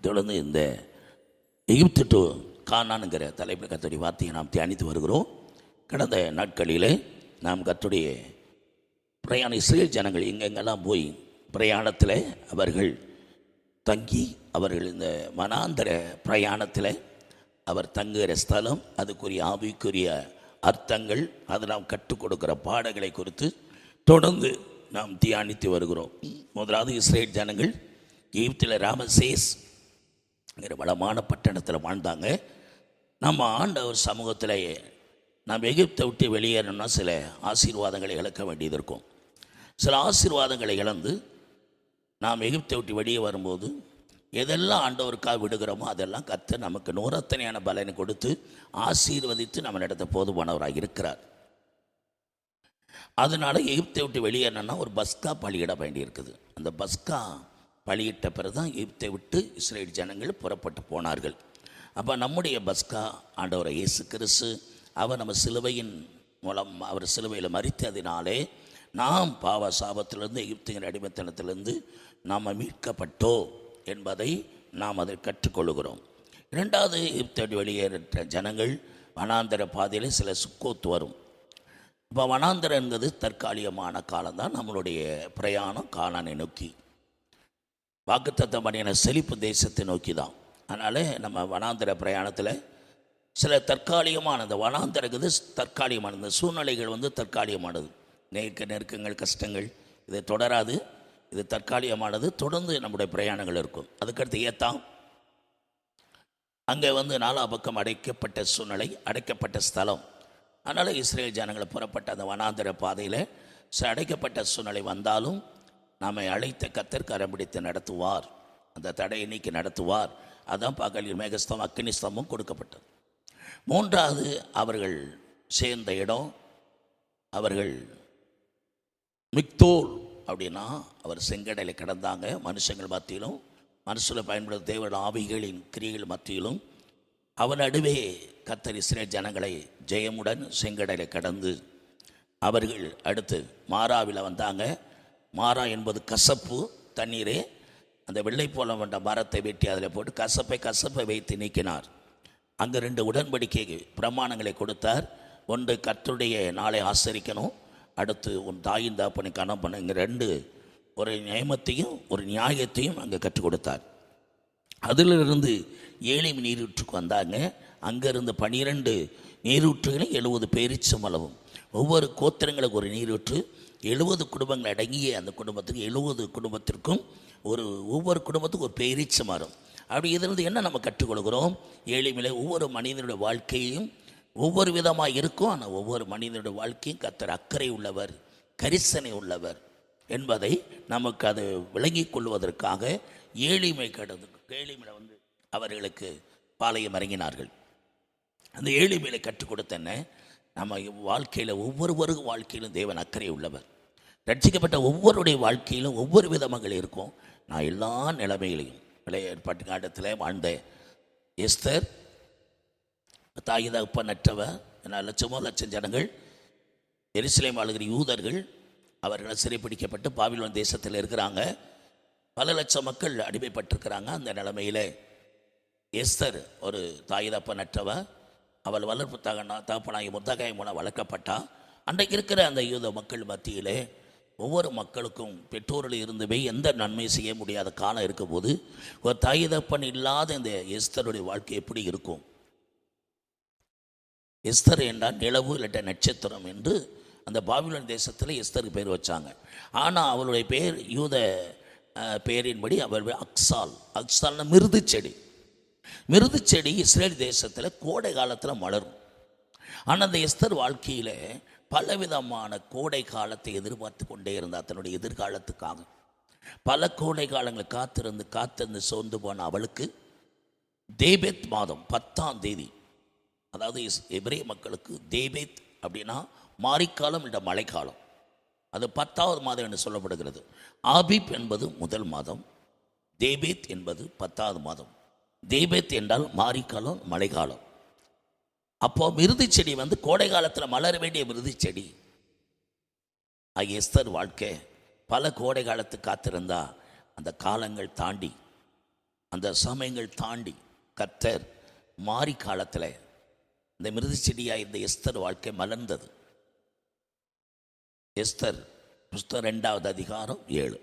தொடர்ந்து இந்த எகிப்து டு கானான்ங்கிற தலைப்பில் கர்த்தருடைய வார்த்தையை நாம் தியானித்து வருகிறோம். கடந்த நாட்களிலே நாம் கர்த்தருடைய பிரயாண இஸ்ரேல் ஜனங்கள் எங்கெங்கெல்லாம் போய் பிரயாணத்தில் அவர்கள் தங்கி, அவர்கள் இந்த வனாந்தர பிரயாணத்தில் அவர் தங்குகிற ஸ்தலம், அதுக்குரிய ஆவிக்குரிய அர்த்தங்கள், அது நாம் கற்றுக் கொடுக்கிற பாடங்களை குறித்து தொடர்ந்து நாம் தியானித்து வருகிறோம். முதலாவது இஸ்ரேல் ஜனங்கள் எகிப்தில் ராமசேஸ் வளமான பட்டணத்தில் வாழ்ந்தாங்க. நம்ம ஆண்டவர் சமூகத்தில் நாம் எகிப்தை விட்டு வெளியேறணும்னா சில ஆசீர்வாதங்களை இழக்க வேண்டியது இருக்கும். சில ஆசீர்வாதங்களை இழந்து நாம் எகிப்தை விட்டு வெளியே வரும்போது எதெல்லாம் ஆண்டவருக்காக விடுகிறோமோ அதெல்லாம் கர்த்தர் நமக்கு நூறத்தனையான பலனை கொடுத்து ஆசீர்வதித்து நம்ம இடத்த போதுமானவராக இருக்கிறார். அதனால் எகிப்தை விட்டு வெளியேறணும்னா ஒரு பஸ்கா பலியிட வேண்டியிருக்குது. அந்த பஸ்கா பலியிட்ட பிறகு தான் எகிப்தை விட்டு இஸ்ரேல் ஜனங்கள் புறப்பட்டு போனார்கள். அப்போ நம்முடைய பஸ்கா ஆண்டவர் இயேசு கிறிஸ்து, அவர் நம்ம சிலுவையின் மூலம் அவர் சிலுவையில் மரித்ததினாலே நாம் பாவ சாபத்திலிருந்து, எகிப்தின் அடிமைத்தனத்திலிருந்து நாம் மீட்கப்பட்டோம் என்பதை நாம் அதை கற்றுக்கொள்கிறோம். இரண்டாவது, எகிப்தை வெளியேற்ற ஜனங்கள் வனாந்தர பாதையில் சில சுக்கோத்து வரும். இப்போ வனாந்தரம் என்பது தற்காலிகமான காலம்தான். நம்மளுடைய பிரயாணம் கானானை நோக்கி, வாக்குத்தத்தம் பண்ணின செழிப்பு தேசத்தை நோக்கி தான். அதனால் நம்ம வனாந்தர பிரயாணத்தில் சில தற்காலிகமான, இந்த வனாந்தரங்கிறது தற்காலிகமானது, இந்த சூழ்நிலைகள் தற்காலிகமானது. நெருக்கங்கள், கஷ்டங்கள் இது தொடராது, இது தற்காலிகமானது. தொடர்ந்து நம்முடைய பிரயாணங்கள் இருக்கும். அதுக்கடுத்து ஏத்தாம், அங்கே நாலா பக்கம் அடைக்கப்பட்ட சூழ்நிலை, அடைக்கப்பட்ட ஸ்தலம். அதனால் இஸ்ரேல் ஜனங்களை புறப்பட்ட அந்த வனாந்தர பாதையில் அடைக்கப்பட்ட சூழ்நிலை வந்தாலும் நம்மை அழைத்த கர்த்தர் கரம் பிடித்து நடத்துவார், அந்த தடையை நீக்கி நடத்துவார். அதான் பகலில் மேகஸ்தம் அக்கினி ஸ்தம்பம் கொடுக்கப்பட்டது. மூன்றாவது, அவர்கள் சேர்ந்த இடம், அவர்கள் மிக்தோல் அப்படின்னா அவர் செங்கடலை கடந்தாங்க. மனுஷங்கள் மத்தியிலும், மனுஷனை பயன்படுத்த தேவனுடைய ஆவிகளின் கிரிகள் மத்தியிலும் அவன் நடுவே கர்த்தர் இஸ்ரேல் ஜனங்களை ஜெயமுடன் செங்கடலை கடந்து அவர்கள் அடுத்து மாராவில் வந்தாங்க. மாரா என்பது கசப்பு தண்ணீரே. அந்த வெள்ளை போல வந்த மரத்தை வெட்டி அதில் போட்டு கசப்பை வைத்து நீக்கினார். அங்கே 2 உடன்படிக்கை பிரமாணங்களை கொடுத்தார். ஒன்று, கர்த்தருடைய நாளை ஆசரிக்கணும். அடுத்து, உன் தாயின் தாப்பனை கனம் பண்ண. இங்கே 2 ஒரு நியமத்தையும் ஒரு நியாயத்தையும் அங்கே கற்றுக் கொடுத்தார். அதிலிருந்து 7 நீரூற்றுக்கு வந்தாங்க. அங்கேருந்து 12 நீரூற்றுகளும் 70 பேரிச்சம்பழமும். ஒவ்வொரு கோத்திரங்களுக்கு ஒரு நீரூற்று, 70 குடும்பங்கள் அடங்கிய அந்த குடும்பத்துக்கு 70 குடும்பத்திற்கும் ஒவ்வொரு குடும்பத்துக்கும் ஒரு பேரீச்ச மரம். அப்படி இதிலிருந்து என்ன நம்ம கற்றுக்கொள்கிறோம்? ஏழைமையில ஒவ்வொரு மனிதனுடைய வாழ்க்கையும் ஒவ்வொரு விதமாக இருக்கும். ஆனால் ஒவ்வொரு மனிதனுடைய வாழ்க்கையும் கர்த்தர் அக்கறை உள்ளவர், கரிசனை உள்ளவர் என்பதை நமக்கு அது விளங்கி கொள்வதற்காக ஏழைமையில் அவர்களுக்கு பாளையம் இறங்கினார்கள். அந்த ஏழைமையில கற்றுக் கொடுத்தன நம்ம வாழ்க்கையில் ஒவ்வொருவருக்கும் வாழ்க்கையிலும் தேவன் அக்கறை உள்ளவர். ரட்சிக்கப்பட்ட ஒவ்வொருடைய வாழ்க்கையிலும் ஒவ்வொரு விதமாக இருக்கும். நான் எல்லா நிலைமைகளையும் பழைய ஏற்பாட்டு காலத்தில் வாழ்ந்த எஸ்தர், தாய் தகப்பனற்றவர், லட்சம் ஜனங்கள், எருசலேம் ஆளுகிற யூதர்கள் அவர்கள் சிறைப்பிடிக்கப்பட்டு பாபிலோன் தேசத்தில் இருக்கிறாங்க. பல லட்சம் மக்கள் அடிமைப்பட்டிருக்கிறாங்க. அந்த நிலைமையில் எஸ்தர் ஒரு தாய் தகப்பனற்றவர், அவள் வளர்ப்பு தகப்பனாகி முர்தகாய் மூலம் வளர்க்கப்பட்டா. அன்றைக்கு இருக்கிற அந்த யூத மக்கள் மத்தியிலே ஒவ்வொரு மக்களுக்கும் பெற்றோரில் இருந்துவே எந்த நன்மை செய்ய முடியாத காலம் இருக்கும்போது ஒரு தாய் தகப்பன் இல்லாத இந்த எஸ்தருடைய வாழ்க்கை எப்படி இருக்கும்? எஸ்தர் என்றால் நிலவு இல்லாட்ட நட்சத்திரம் என்று அந்த பாபிலோன் தேசத்தில் எஸ்தருக்கு பேர் வச்சாங்க. ஆனால் அவளுடைய பேர் யூத பேரின்படி அவள் அக்சால். அக்சால்னா மிருது செடி. மிருது செடி இஸ்ரேல் தேசத்தில் கோடை காலத்தில் மலரும். ஆனால் அந்த எஸ்தர் வாழ்க்கையில் பலவிதமான கோடை காலத்தை எதிர்பார்த்து கொண்டே இருந்தார் தன்னுடைய எதிர்காலத்துக்காக. பல கோடை காலங்களை காத்திருந்து சோர்ந்து போன அவளுக்கு தேபேத் மாதம் 10ஆம் தேதி, அதாவது எபிரேய மக்களுக்கு தேபேத் அப்படின்னா மாரிக்காலம் என்ற மழைக்காலம், அது 10வது மாதம் என்று சொல்லப்படுகிறது. ஆபிப் என்பது முதல் மாதம், தேபேத் என்பது 10வது மாதம். தேபேத் என்றால் மாரிக்காலம், மழைக்காலம். அப்போ மிருது செடி கோடை காலத்தில் மலர வேண்டிய மிருது செடி. எஸ்தர் வாழ்க்கை பல கோடை காலத்துக்கு காத்திருந்தா அந்த காலங்கள் தாண்டி, அந்த சமயங்கள் தாண்டி கர்த்தர் மாரி காலத்தில் இந்த மிருது செடியாக இந்த எஸ்தர் வாழ்க்கை மலர்ந்தது. எஸ்தர் புஸ்தகம் 2வது அதிகாரம் 7.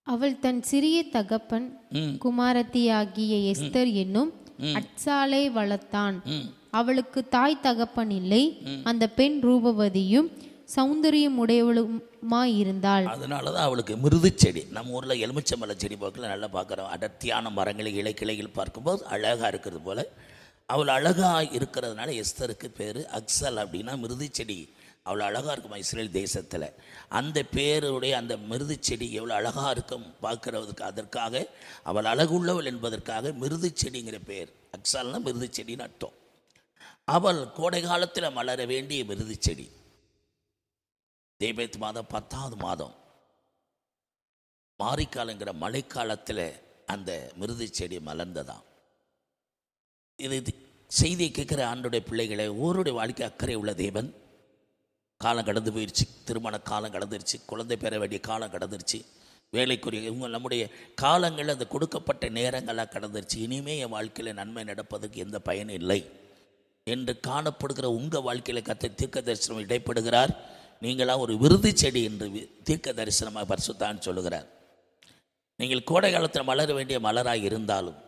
அவள் தன் சிறிய தகப்பன் குமாரத்தியாகிய எஸ்தர் என்னும் அட்சாலை வளர்த்தான். அவளுக்கு தாய் தகப்பன் இல்லை. அந்த பெண் ரூபவதியும் சௌந்தரியம் உடையவளுமாயிருந்தாள். அதனாலதான் அவளுக்கு மிருது செடி. நம்ம ஊர்ல எலுமிச்சம்பழ செடி பார்க்கல நல்லா பார்க்குறோம். அடர்த்தியான மரங்களை இலைக்கிளைகள் பார்க்கும்போது அழகா இருக்கிறது போல அவள் அழகா இருக்கிறதுனால எஸ்தருக்கு பேரு அக்சல் அப்படின்னா மிருது செடி. அவ்வளோ அழகாக இருக்குமா இஸ்ரேல் தேசத்தில். அந்த பேருடைய அந்த மிருது செடி எவ்வளோ அழகாக இருக்கும் பார்க்குறதுக்கு, அதற்காக அவள் அழகுள்ளவள் என்பதற்காக மிருது செடிங்கிற பேர். அக்சால்னா மிருது செடின்னு அர்த்தம். அவள் கோடை காலத்தில் மலர வேண்டிய மிருது செடி. தேபேத் மாதம் 10வது மாதம் மாரிக்காலங்கிற மழைக்காலத்தில் அந்த மிருது செடி மலர்ந்ததாம். இது செய்தியை கேட்குற ஆண்டுடைய பிள்ளைகளை, ஒருடைய வாழ்க்கை அக்கறை உள்ள தேவன். காலம் கடந்து போயிடுச்சு, திருமண காலம் கடந்துருச்சு, குழந்தை பெற வேண்டிய காலம் கடந்துருச்சு, வேலைக்குரிய இவங்க நம்முடைய காலங்களில் அந்த கொடுக்கப்பட்ட நேரங்களாக கடந்துருச்சு. இனிமே என் வாழ்க்கையில் நன்மை நடப்பதற்கு எந்த பயனும் இல்லை என்று காணப்படுகிற உங்கள் வாழ்க்கையில் கர்த்தர் தீர்க்க தரிசனம் இடைப்படுகிறார். நீங்களாம் ஒரு விருது செடி என்று தீர்க்க தரிசனமாக பரிசுத்தான்னு சொல்லுகிறார். நீங்கள் கோடை காலத்தில் மலர வேண்டிய மலராக இருந்தாலும்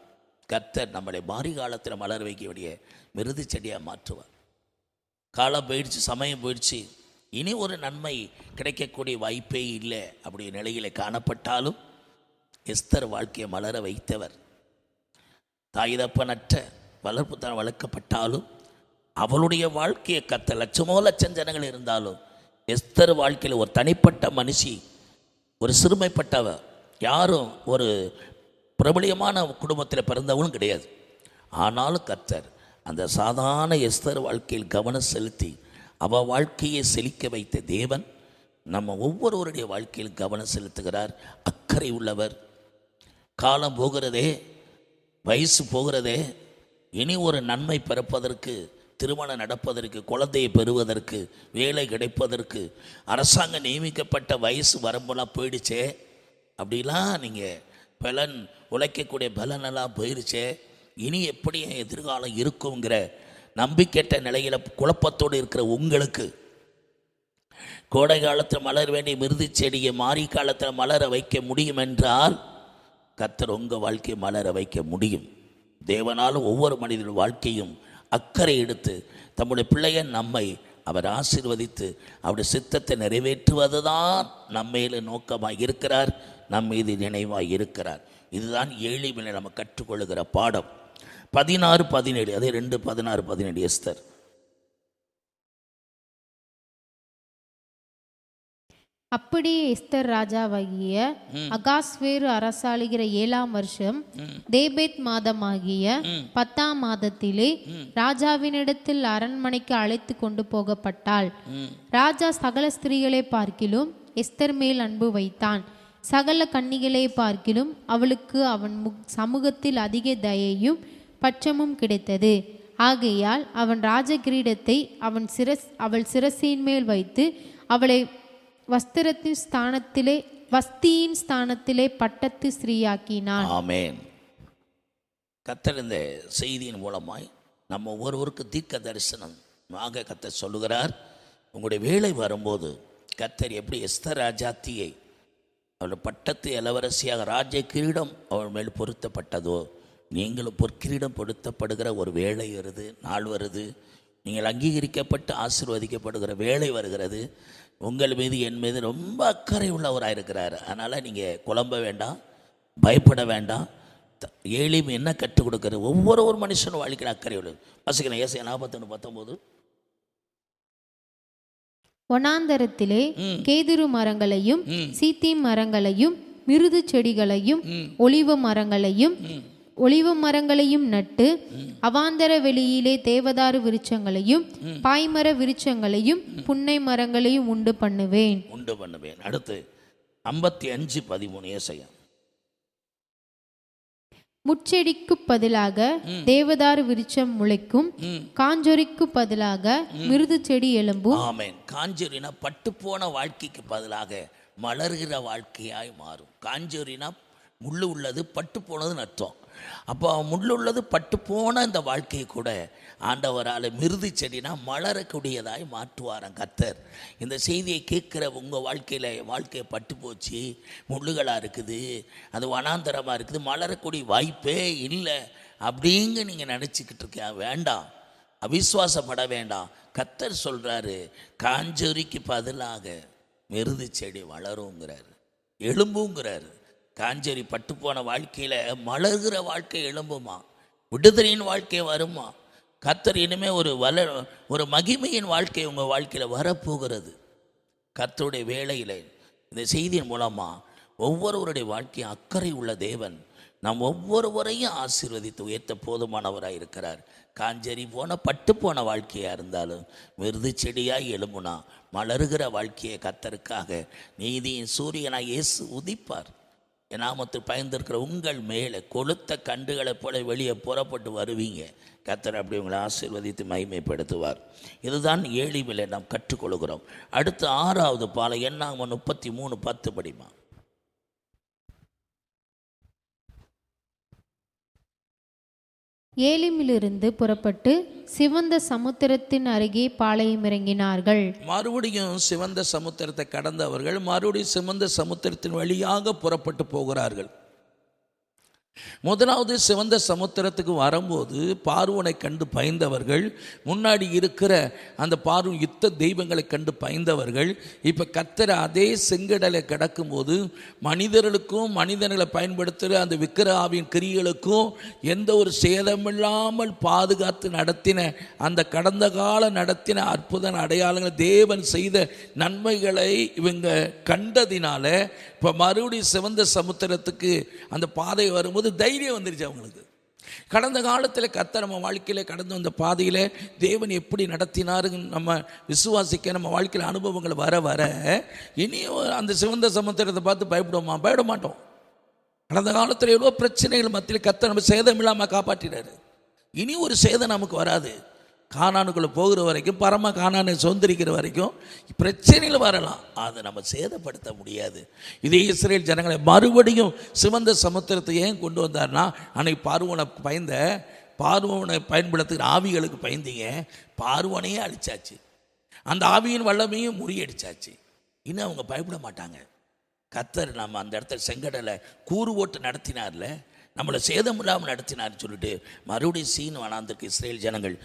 கர்த்தர் நம்மளை மாரி காலத்தில் மலர வைக்க வேண்டிய மிருது செடியாக மாற்றுவார். காலம் போயிடுச்சு, சமயம் போயிடுச்சு, இனி ஒரு நன்மை கிடைக்கக்கூடிய வாய்ப்பே இல்லை அப்படி நிலையில் காணப்பட்டாலும் எஸ்தர் வாழ்க்கையை மலர வைத்தவர். தாய் தப்பனற்ற வளர்ப்பு தான் வளர்க்கப்பட்டாலும் அவளுடைய வாழ்க்கையை கத்த லட்சமோ லட்சம் ஜனங்கள் இருந்தாலும் எஸ்தர் வாழ்க்கையில் ஒரு தனிப்பட்ட மனுஷி, ஒரு சிறுமைப்பட்டவர், யாரும் ஒரு பிரபலியமான குடும்பத்தில் பிறந்தவங்களும் கிடையாது. ஆனாலும் கர்த்தர் அந்த சாதாரண எஸ்தர் வாழ்க்கையில் கவனம் செலுத்தி அவள் வாழ்க்கையை செழிக்க வைத்த தேவன் நம்ம ஒவ்வொருவருடைய வாழ்க்கையில் கவனம் செலுத்துகிறார். அக்கறை உள்ளவர். காலம் போகிறதே, வயசு போகிறதே, இனி ஒரு நன்மை பிறப்பதற்கு, திருமணம் நடப்பதற்கு, குழந்தையை பெறுவதற்கு, வேலை கிடைப்பதற்கு, அரசாங்கம் நியமிக்கப்பட்ட வயசு வரம்பெல்லாம் போயிடுச்சே, அப்படிலாம் நீங்கள் பலன் உழைக்கக்கூடிய பலனெல்லாம் போயிடுச்சே, இனி எப்படி எதிர்காலம் இருக்குங்கிற நம்பிக்கைட்ட நிலையில் குழப்பத்தோடு இருக்கிற உங்களுக்கு கோடை காலத்தில் மலர வேண்டிய மிருது செடியை மாரி காலத்தில் மலர வைக்க முடியும் என்றால் கர்த்தர் உங்கள் வாழ்க்கையை மலர வைக்க முடியும். தேவனால் ஒவ்வொரு மனிதனுடைய வாழ்க்கையும் அக்கறை எடுத்து தம்முடைய பிள்ளையை நம்மை அவர் ஆசீர்வதித்து அவருடைய சித்தத்தை நிறைவேற்றுவது தான் நம்மையில் நோக்கமாக இருக்கிறார், நம் மீது நினைவாக இருக்கிறார். இதுதான் ஏழிமையில் நம்ம கற்றுக்கொள்ளுகிற பாடம். 16-17, அதே 2:16-17 எஸ்தர். அப்படியே எஸ்தர் ராஜாவாகிய அகாஸ்வேரு அரசாளுகிற 7ஆம் வருஷம் தேபேத் மாதமாகிய 10ஆம் மாதத்திலே ராஜாவினிடத்தில் அரண்மனைக்கு அழைத்து கொண்டு போகப்பட்டாள். ராஜா சகல ஸ்திரீகளை பார்க்கிலும் எஸ்தர் மேல் அன்பு வைத்தான். சகல கன்னிகளை பார்க்கிலும் அவளுக்கு அவன் சமூகத்தில் அதிக தயையும் பட்சமும் கிடைத்தது. ஆகையால் அவன் ராஜகிரீடத்தை அவள் சிரசின் மேல் வைத்து அவளை வஸ்தியின் ஸ்தானத்திலே பட்டத்து ஸ்ரீயாக்கினான். ஆமென். கர்த்தர் இந்த செய்தியின் மூலமாய் நம்ம ஒவ்வொருவருக்கு தீர்க்க தரிசனமாக கர்த்தர் சொல்லுகிறார். உங்களுடைய வேலை வரும்போது கர்த்தர் எப்படி எஸ்தர் ராஜாத்தியை அவள் பட்டத்து இளவரசியாக ராஜ கிரீடம் அவள் மேல் பொருத்தப்பட்டதோ, நீங்களும் பொற்கிரீடம் பொருத்தப்படுகிற ஒரு வேளை வருது, நாள் வருது. நீங்கள் அங்கீகரிக்கப்பட்டு ஆசீர்வதிக்கப்படுகிற வேளை வருகிறது. உங்கள் மீது என் மீது ரொம்ப அக்கறை உள்ளவராக இருக்கிறார். அதனால் நீங்கள் குழம்ப வேண்டாம், பயப்பட வேண்டாம். ஏலிம் என்ன கற்றுக் கொடுக்குறது? ஒவ்வொரு மனுஷனும் வாழ்க்கையில் அக்கறை உள்ளது. வாசிக்கிறேன் ஏசாயா 41:19. வனாந்தரத்திலே கேதுரு மரங்களையும் சீத்திம் மரங்களையும் மிருது செடிகளையும் ஒலிவ மரங்களையும் நட்டு அவாந்தர வெளியிலே தேவதாரு விருட்சங்களையும் பாய்மர விருட்சங்களையும் புன்னை மரங்களையும் உண்டு பண்ணுவேன். அடுத்து 55:13 ஏசாயா. முட்செடிக்கு பதிலாக தேவதாரு விருட்சம் முளைக்கும், காஞ்சொரிக்கு பதிலாக மிருது செடி எழும்பும். ஆமென். காஞ்சொரினா பட்டு போன வாழ்க்கைக்கு பதிலாக மலர்கிற வாழ்க்கையாய் மாறும். காஞ்சொரினா முள்ளு உள்ளது, பட்டு போனதுன்னு அர்த்தம். அப்போ முள்ளு உள்ளது, பட்டு போன இந்த வாழ்க்கையை கூட ஆண்டவரால் மிருது செடினா மலரக்கூடியதாய் மாற்றுவாராம் கர்த்தர். இந்த செய்தியை கேட்குற உங்கள் வாழ்க்கையை பட்டு போச்சு, முள்ளுகளாக இருக்குது, அது வனாந்தரமாக இருக்குது, மலரக்கூடிய வாய்ப்பே இல்லை அப்படிங்க நீங்கள் நினச்சிக்கிட்டு இருக்க வேண்டாம், அவிசுவாசப்பட வேண்டாம். கர்த்தர் சொல்கிறாரு, காஞ்சொரிக்கு பதிலாக மிருது செடி வளருங்கிறார், எழும்புங்கிறார். காஞ்சொரி பட்டு போன வாழ்க்கையில் மலர்கிற வாழ்க்கை எழும்புமா, விடுதலையின் வாழ்க்கை வருமா. கர்த்தர் இனிமேல் ஒரு மகிமையின் வாழ்க்கை உங்கள் வாழ்க்கையில் வரப்போகிறது. கர்த்தருடைய வேளையில் இந்த செய்தியின் மூலமாக ஒவ்வொருவருடைய வாழ்க்கையும் அக்கறை உள்ள தேவன் நாம் ஒவ்வொருவரையும் ஆசீர்வதித்து உயர்த்த போதுமானவராக இருக்கிறார். காஞ்சரி போன பட்டு போன வாழ்க்கையாக இருந்தாலும் மிருது செடியாய் எழும்புனா மலருகிற வாழ்க்கையை கர்த்தருக்காக நீதியின் சூரியனாய் இயேசு உதிப்பார். நாமத்தில் பயந்திருக்கிற உங்கள் மேலே கொளுத்த கண்டுகளைப் போல வெளியே புறப்பட்டு வருவீங்க. கர்த்தர் அப்படி உங்களை ஆசீர்வதித்து மகிமைப்படுத்துவார். இதுதான் ஏலிமிலே நாம் கற்றுக்கொள்கிறோம். அடுத்து 6வது பாலம் என்னாகும் 33:10 படிமா. ஏலிமிலிருந்து புறப்பட்டு சிவந்த சமுத்திரத்தின் அருகே பாளையம் இறங்கினார்கள். மறுபடியும் சிவந்த சமுத்திரத்தை கடந்தவர்கள் மறுபடியும் சிவந்த சமுத்திரத்தின் வழியாக புறப்பட்டு போகிறார்கள். முதலாவது சிவந்த சமுத்திரத்துக்கு வரும்போது பார்வோனை கண்டு பயந்தவர்கள், முன்னாடி இருக்கிற அந்த பார்வோன் யுத்த தெய்வங்களை கண்டு பயந்தவர்கள், இப்போ கர்த்தர் அதே செங்கடலை கடக்கும்போது மனிதர்களுக்கும் மனிதர்களை பயன்படுத்துகிற அந்த விக்கிரகாவின் கிரியைகளுக்கும் எந்த ஒரு சேதமில்லாமல் பாதுகாத்து நடத்தின அந்த கடந்த கால நடத்தின அற்புத அடையாளங்கள் தேவன் செய்த நன்மைகளை இவங்க கண்டதினால இப்போ மறுபடியும் சிவந்த சமுத்திரத்துக்கு அந்த பாதை வரும்போது தைரியம் வந்துருச்சு அவங்களுக்கு. கடந்த காலத்தில் கர்த்தர் நம்ம வாழ்க்கையில் கடந்து வந்த பாதையில் தேவன் எப்படி நடத்தினாருன்னு நம்ம விசுவாசிக்க நம்ம வாழ்க்கையில் அனுபவங்கள் வர வர இனியும் அந்த சிவந்த சமுத்திரத்தை பார்த்து பயப்பட மாட்டோம். கடந்த காலத்தில் எவ்வளோ பிரச்சனைகள் மத்தியில் கர்த்தர் நம்ம சேதம் இல்லாமல் காப்பாற்றினார். இனி ஒரு சேதம் நமக்கு வராது. கானானுக்குள்ளே போகிற வரைக்கும், பரம கானானை சுதந்திரிக்கிற வரைக்கும் பிரச்சனைகள் வரலாம், அதை நம்ம சேதப்படுத்த முடியாது. இதே இஸ்ரேல் ஜனங்களை மறுபடியும் சிவந்த சமுத்திரத்தை ஏன் கொண்டு வந்தார்னா, அன்னைக்கு பார்வோனை பயன்படுத்துகிற ஆவிகளுக்கு பயந்தீங்க, பார்வோனையே அழிச்சாச்சு, அந்த ஆவியின் வல்லமையும் முறியடிச்சாச்சு. இன்னும் அவங்க பயப்பட மாட்டாங்க. கர்த்தர் நம்ம அந்த இடத்துல செங்கடலை கூறு ஓட்டு நடத்தினார்ல, நம்மளை சேதம் இல்லாமல் நடத்தினார்னு சொல்லிட்டு மறுபடியும் சீன் வனாந்திற்கு இஸ்ரேல் ஜனங்கள்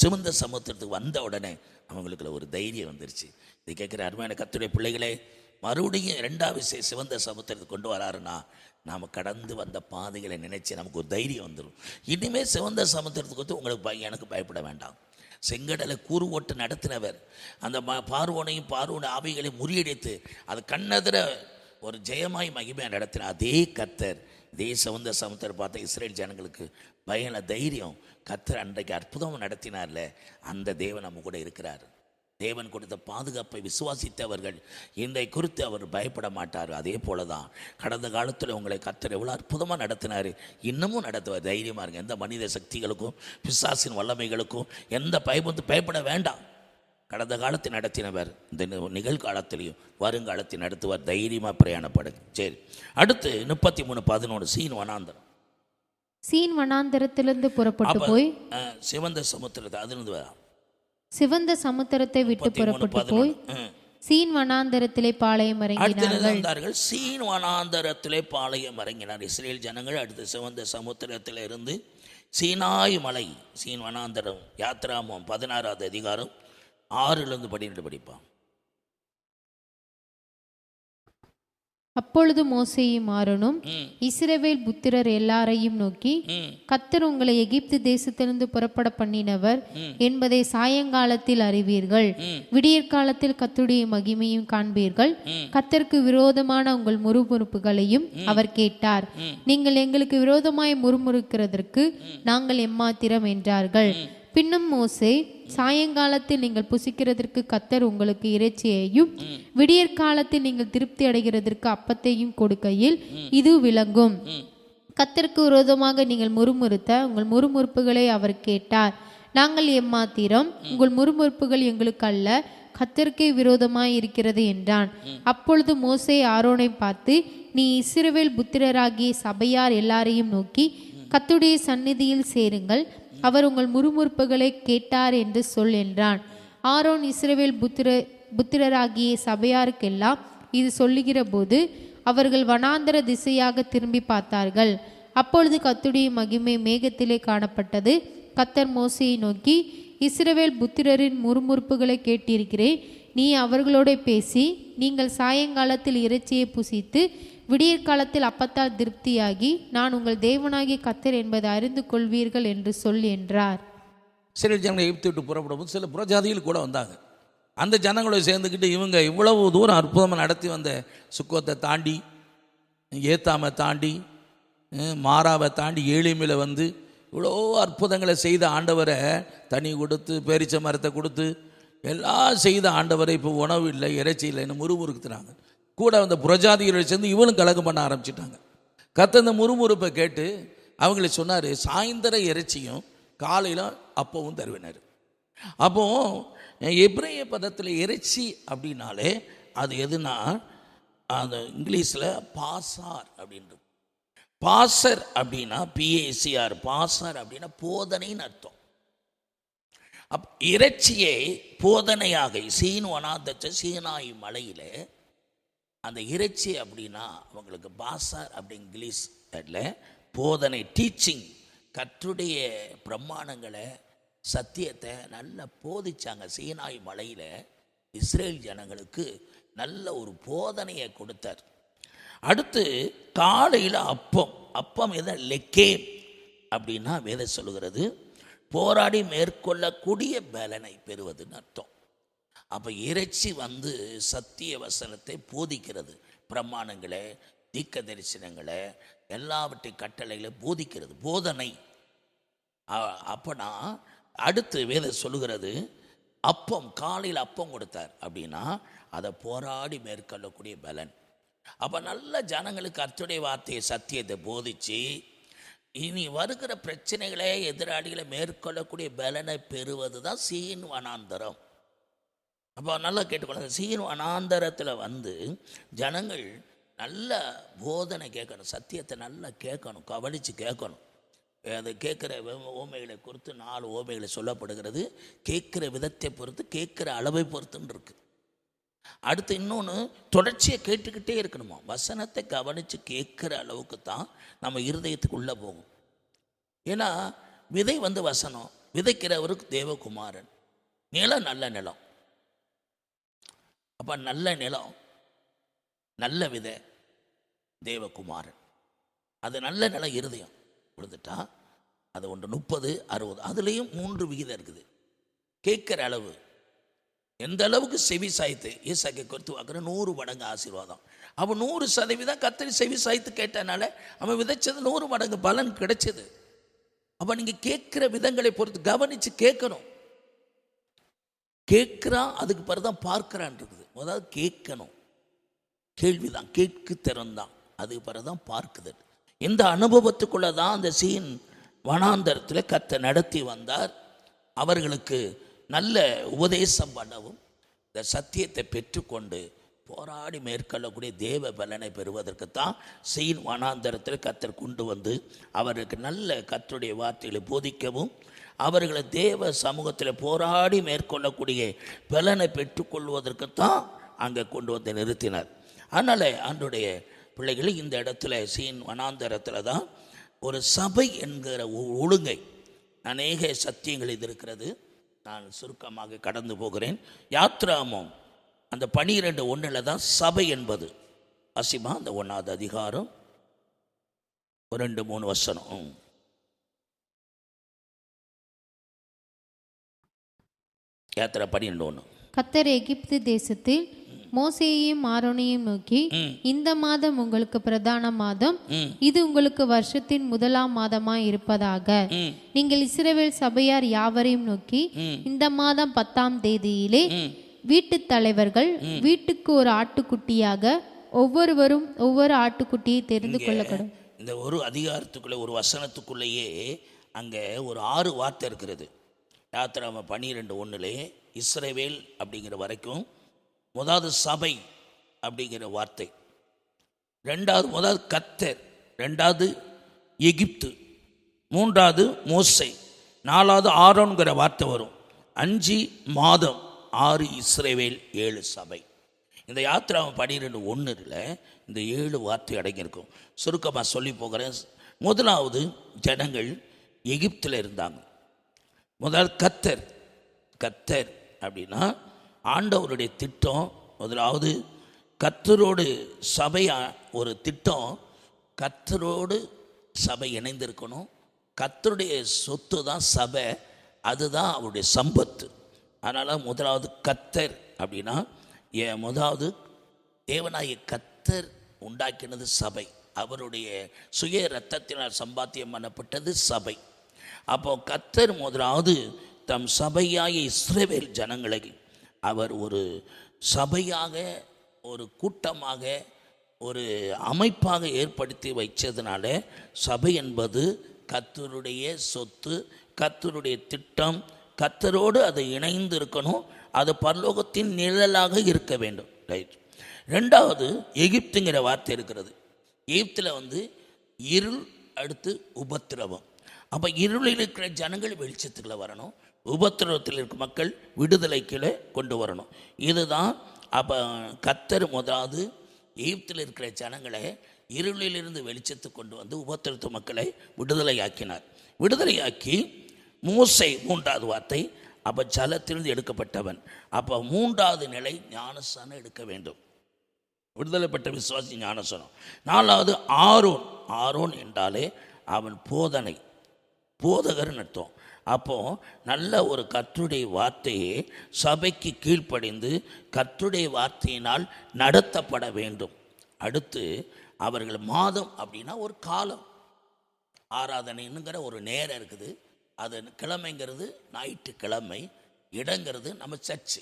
சிவந்த சமுத்திரத்துக்கு வந்த உடனே அவங்களுக்குள்ள ஒரு தைரியம் வந்துருச்சு. இது கேட்குற அருமையான கர்த்தருடைய பிள்ளைகளே, மறுபடியும் 2வது சிவந்த சமுத்திரத்துக்கு கொண்டு வராருன்னா நாம் கடந்து வந்த பாதைகளை நினைச்சு நமக்கு ஒரு தைரியம் வந்துடும். இனிமேல் சிவந்த சமுத்திரத்துக்கு வந்து உங்களுக்கு எனக்கு பயப்பட வேண்டாம். செங்கடலை கூறு ஓட்டு நடத்தினவர் அந்த பார்வோனையும் பார்வோனை ஆவிகளையும் முறியடித்து அது கண்ணெதிர ஒரு ஜெயமாய் மகிமையாக நடத்தின அதே கர்த்தர் இதே சிவந்த சமுத்திரம் பார்த்த இஸ்ரேல் ஜனங்களுக்கு பயன தைரியம் கர்த்தர் அன்றைக்கு அற்புதம் நடத்தினார்ல, அந்த தேவன் நம்ம கூட இருக்கிறார். தேவன் கொடுத்த பாதுகாப்பை விசுவாசித்தவர்கள் இன்றை குறித்து அவர் பயப்பட மாட்டார். அதே போல தான் கடந்த காலத்தில் உங்களை கர்த்தர் எவ்வளோ அற்புதமாக நடத்தினார், இன்னமும் நடத்துவார். தைரியமாக இருங்க. எந்த மனித சக்திகளுக்கும் பிசாசின் வல்லமைகளுக்கும் எந்த பயப்பட வேண்டாம். கடந்த காலத்தை நடத்தினவர் இந்த நிகழ்காலத்திலையும் வருங்காலத்தை நடத்துவார். தைரியமாக பிரயாணப்படுங்க. சரி, அடுத்து 33:11 சீன் வனாந்தரத்திலிருந்து புறப்பட்டு போய் சிவந்த சமுத்திரத்தை சிவந்த சமுத்திரத்தை விட்டு புறப்பட்டு போய் சீன் வனாந்தரத்திலே பாளையம் இறங்கினார்கள். வந்தார்கள். சீன் வனாந்தரத்திலே பாளையம் இறங்கினார் இஸ்ரேல் ஜனங்கள். அடுத்து சிவந்த சமுத்திரத்தில் இருந்து சீனாய் மலை, சீன் வனாந்தரம், யாத்ராமம் 16வது அதிகாரம் 6 12 படிப்பான். அப்பொழுது மோசேயும் ஆரோனும் இஸ்ரவேல் புத்திரர் எல்லாரையும் நோக்கி, கர்த்தர் உங்களை எகிப்து தேசத்திலிருந்து புறப்பட பண்ணினவர் என்பதை சாயங்காலத்தில் அறிவீர்கள். விடியற்காலத்தில் கர்த்தருடைய மகிமையும் காண்பீர்கள். கர்த்தருக்கு விரோதமான உங்கள் முறுமுறுப்புகளையும் அவர் கேட்டார். நீங்கள் எங்களுக்கு விரோதமாய் முறுமுறுக்கிறதற்கு நாங்கள் எம்மாத்திரம் என்றார்கள். பின்னும் மோசே, சாயங்காலத்தில் நீங்கள் புசிக்கிறதற்கு கர்த்தர் உங்களுக்கு இறைச்சியையும் விடியற்காலத்தில் நீங்கள் திருப்தி அடைகிறதற்கு அப்பத்தையும் கொடுக்கையில் இது விளங்கும். கர்த்தருக்கு விரோதமாக நீங்கள் முறுமுறுத்த உங்கள் முறுமுறுப்புகளை அவர் கேட்டார். நாங்கள் எம்மாத்திரம், உங்கள் முறுமுறுப்புகள் எங்களுக்கு அல்ல, கர்த்தருக்கே விரோதமாய் இருக்கிறது என்றான். அப்பொழுது மோசே ஆரோனை பார்த்து, நீ இஸ்ரவேல் புத்திரராகிய சபையார் எல்லாரையும் நோக்கி கர்த்தருடைய சந்நிதியில் சேருங்கள், அவர் உங்கள் முறுமுறுப்புகளை கேட்டார் என்று சொல் என்றான். ஆரோன் இஸ்ரவேல் புத்திரராகிய சபையாருக்கெல்லாம் இது சொல்லுகிற போது அவர்கள் வனாந்தர திசையாக திரும்பி பார்த்தார்கள். அப்பொழுது கர்த்தருடைய மகிமை மேகத்திலே காணப்பட்டது. கர்த்தர் மோசேயை நோக்கி, இஸ்ரவேல் புத்திரரின் முறுமுறுப்புகளை கேட்டிருக்கிறேன். நீ அவர்களோட பேசி, நீங்கள் சாயங்காலத்தில் இறைச்சியை புசித்து விடியற்காலத்தில் அப்பத்தால் திருப்தியாகி நான் உங்கள் தேவனாகிய கர்த்தர் என்பதை அறிந்து கொள்வீர்கள் என்று சொல் என்றார். இஸ்ரேல் ஜனங்களை எகிப்து விட்டு புறப்படும் சில புறஜாதிகள் கூட வந்தாங்க. அந்த ஜனங்களை சேர்ந்துக்கிட்டு இவங்க இவ்வளவு தூரம் அற்புதமாக நடத்தி வந்த சுக்கோத்தை தாண்டி, ஏத்தாமை தாண்டி, மாறாவை தாண்டி, ஏழிமையில் வந்து இவ்வளோ அற்புதங்களை செய்த ஆண்டவரை தண்ணி கொடுத்து, பேரிச்ச மரத்தை கொடுத்து எல்லாம் செய்த ஆண்டவரை இப்போ உணவு இல்லை, இறைச்சி இல்லைன்னு முறுமுறுக்குறாங்க. கூட அந்த புறஜாதிகளை சேர்ந்து இவனும் கலகம் பண்ண ஆரம்பிச்சிட்டாங்க. கர்த்தர் அந்த முறுமுறுப்பை கேட்டு அவங்கள சொன்னார், சாயந்தர இறைச்சியும் காலையில் அப்பவும் தருவினார். அப்போ எபிரேய பதத்தில் இறைச்சி அப்படின்னாலே அது எதுனா, அந்த இங்கிலீஷில் பாசார் அப்படின்றது. பாசர் அப்படின்னா பிஏசிஆர், பாசார் அப்படின்னா போதனைன்னு அர்த்தம். இறைச்சியை போதனையாக சீன் வனாந்தர சீனாய் மலையில் அந்த இறைச்சி அப்படின்னா அவங்களுக்கு பாசார் அப்படி இங்கிலீஷில் போதனை, டீச்சிங், கர்த்தருடைய பிரமாணங்களை சத்தியத்தை நல்லா போதிச்சாங்க. சீனாய் மலையில் இஸ்ரேல் ஜனங்களுக்கு நல்ல ஒரு போதனையை கொடுத்தார். அடுத்து காலையில் அப்பம் எதை லெக்கேம் அப்படின்னா வேதம் சொல்லுகிறது போராடி மேற்கொள்ளக்கூடிய பலனை பெறுவதுன்னு அர்த்தம். அப்போ இறைச்சி வந்து சத்திய வசனத்தை போதிக்கிறது, பிரமாணங்களை, தீர்க்க தரிசனங்களை, எல்லாவற்றையும் கட்டளைகளை போதிக்கிறது, போதனை. அப்போனா அடுத்து வேதம் சொல்லுகிறது அப்பம், காலையில் அப்பம் கொடுத்தார் அப்படின்னா அதை போராடி மேற்கொள்ளக்கூடிய பலன். அப்போ நல்ல ஜனங்களுக்கு கர்த்தருடைய வார்த்தையை சத்தியத்தை போதிச்சு இனி வருகிற பிரச்சனைகளை, எதிராளிகளை மேற்கொள்ளக்கூடிய பலனை பெறுவது தான் சீன் வனாந்தரம். அப்போ நல்லா கேட்டுக்கொள்ள, சீன் வனாந்தரத்தில் வந்து ஜனங்கள் நல்ல போதனை கேட்கணும், சத்தியத்தை நல்லா கேட்கணும், கவனித்து கேட்கணும். அது கேட்குற ஓமைகளை குறித்து 4 ஓமைகளை சொல்லப்படுகிறது. கேட்குற விதத்தை பொறுத்து, கேட்குற அளவை பொறுத்துன்னு இருக்குது. அடுத்து இன்னொன்று, தொடர்ச்சியை கேட்டுக்கிட்டே இருக்கணுமா. வசனத்தை கவனித்து கேட்குற அளவுக்கு தான் நம்ம இருதயத்துக்கு உள்ளே போகும். ஏன்னா விதை வந்து வசனம், விதைக்கிறவருக்கு தேவகுமாரன், நிலம் நல்ல நிலம். அப்போ நல்ல நிலம், நல்ல விதை தேவகுமாரன். அது நல்ல நிலம் இருதயம் கொடுத்துட்டா அது ஒன்று 30, 60, அதுலேயும் 3 விகிதம் இருக்குது. கேட்குற அளவு எந்த அளவுக்கு செவி சாய்த்து ஈசாக்கை கொடுத்து வாக்குற 100 மடங்கு ஆசீர்வாதம். அப்போ 100% கர்த்தரை செவி சாய்த்து கேட்டனால அவன் விதைச்சது 100 மடங்கு பலன் கிடைச்சது. அப்போ நீங்கள் கேட்குற விதங்களை பொறுத்து கவனித்து கேட்கணும். கேட்குறான், அதுக்கு பிறகு தான் பார்க்குறான் இருக்குது. அதாவது கேட்கணும், கேள்விதான், கேட்கு திறந்தான், அதுக்கு பிறகு தான் பார்க்குதல். இந்த அனுபவத்துக்குள்ளே தான் அந்த சீன் வனாந்தரத்தில் கர்த்தர் நடத்தி வந்தார். அவர்களுக்கு நல்ல உபதேசம் பண்ணவும், இந்த சத்தியத்தை பெற்றுக்கொண்டு போராடி மேற்கொள்ளக்கூடிய தேவ பலனை பெறுவதற்குத்தான் சீன் வனாந்தரத்தில் கர்த்தர் கொண்டு வந்து அவருக்கு நல்ல கர்த்தருடைய வார்த்தைகளை போதிக்கவும், அவர்களை தேவ சமூகத்தில் போராடி மேற்கொள்ளக்கூடிய பலனை பெற்றுக்கொள்வதற்குத்தான் அங்கே கொண்டு வந்து நிறுத்தினார். அதனால் ஆண்டுடைய பிள்ளைகளை இந்த இடத்துல சீன் வனாந்தரத்தில் தான் ஒரு சபை என்கிற ஒழுங்கை அநேக சத்தியங்கள் இது இருக்கிறது. நான் சுருக்கமாக கடந்து போகிறேன். யாத்ராமம் அந்த 12:1 தான் சபை என்பது. அசிமா அந்த 1வது அதிகாரம் 2-3 வசனம். யாத்திரை 12:1. கர்த்தர் எகிப்து தேசத்தில் மோசேயையும் ஆரோனையும் நோக்கி, இந்த மாதம் உங்களுக்கு பிரதான மாதம், இது உங்களுக்கு வருஷத்தின் முதலாம் மாதமாய் இருப்பதாக. நீங்கள் இஸ்ரவேல் சபையார் யாவரையும் நோக்கி, இந்த மாதம் 10ஆம் தேதியிலே வீட்டு தலைவர்கள் வீட்டுக்கு ஒரு ஆட்டுக்குட்டியாக ஒவ்வொருவரும் ஒவ்வொரு ஆட்டுக்குட்டியை தெரிந்து கொள்ளக்கூடும். இந்த ஒரு அதிகாரத்துக்குள்ளே ஒரு வசனத்துக்குள்ளேயே அங்கே ஒரு 6 வார்த்தை இருக்கிறது. யாத்திராம 12:1 இஸ்ரவேல் அப்படிங்கிற வரைக்கும் முதலாவது சபை அப்படிங்கிற வார்த்தை, முதலாவது கர்த்தர், 2வது எகிப்து, 3வது மோசே, 4வது ஆரோன்கிற வார்த்தை வரும், 5 மாதம், 6 இஸ்ரவேல், 7 சபை. இந்த யாத்திராம 12:1 இந்த 7 வார்த்தை அடங்கியிருக்கும். சுருக்கமாக சொல்லி போகிறேன். முதலாவது ஜனங்கள் எகிப்தில் இருந்தாங்க. முதல் கர்த்தர் அப்படின்னா ஆண்டவருடைய திட்டம். முதலாவது கர்த்தரோடு சபை ஒரு திட்டம். கர்த்தரோடு சபை இணைந்திருக்கணும். கர்த்தருடைய சொத்து தான் சபை, அதுதான் அவருடைய சம்பத்து. அதனால் முதலாவது கர்த்தர் அப்படின்னா முதலாவது தேவனாகிய கர்த்தர் உண்டாக்கினது சபை. அவருடைய சுய இரத்தத்தினால் சம்பாத்தியம் பண்ணப்பட்டது சபை. அப்போ கர்த்தர் முதலாவது தம் சபையாகிய இஸ்ரவேல் ஜனங்களை அவர் ஒரு சபையாக, ஒரு கூட்டமாக, ஒரு அமைப்பாக ஏற்படுத்தி வைச்சதுனால சபை என்பது கர்த்தருடைய சொத்து, கர்த்தருடைய திட்டம். கர்த்தரோடு அது இணைந்து இருக்கணும். அது பரலோகத்தின் நிழலாக இருக்க வேண்டும். ரைட். 2வது எகிப்துங்கிற வார்த்தை இருக்கிறது. எகிப்தில் இருள், அடுத்து உபத்திரவம். அப்போ இருளில் இருக்கிற ஜனங்கள் வெளிச்சத்துக்குள்ள வரணும், உபத்திரவத்தில் இருக்க மக்கள் விடுதலைக்குள்ளே கொண்டு வரணும். இதுதான். அப்போ கர்த்தர் முதலாவது எகிப்தில் இருக்கிற ஜனங்களை இருளிலிருந்து வெளிச்சத்துக்கு கொண்டு வந்து உபத்திரத்து மக்களை விடுதலையாக்கினார். விடுதலையாக்கி மோசே 3வது வார்த்தை. அப்போ ஜலத்திலிருந்து எடுக்கப்பட்டவன். அப்போ 3வது நிலை ஞானஸ்நானம் எடுக்க வேண்டும். விடுதலைப்பட்ட விசுவாசி ஞானஸ்நானம். 4வது ஆரோன் என்றாலே அவன் போதகர்னு அர்த்தம். அப்போது நல்ல ஒரு கர்த்தருடைய வார்த்தையை சபைக்கு கீழ்ப்படிந்து கர்த்தருடைய வார்த்தையினால் நடத்தப்பட வேண்டும். அடுத்து அவர்கள் மாதம் அப்படின்னா ஒரு காலம், ஆராதனைங்கிற ஒரு நேரம் இருக்குது. அது கிழமைங்கிறது ஞாயிற்றுக்கிழமை, இடங்கிறது நம்ம சர்ச்சு.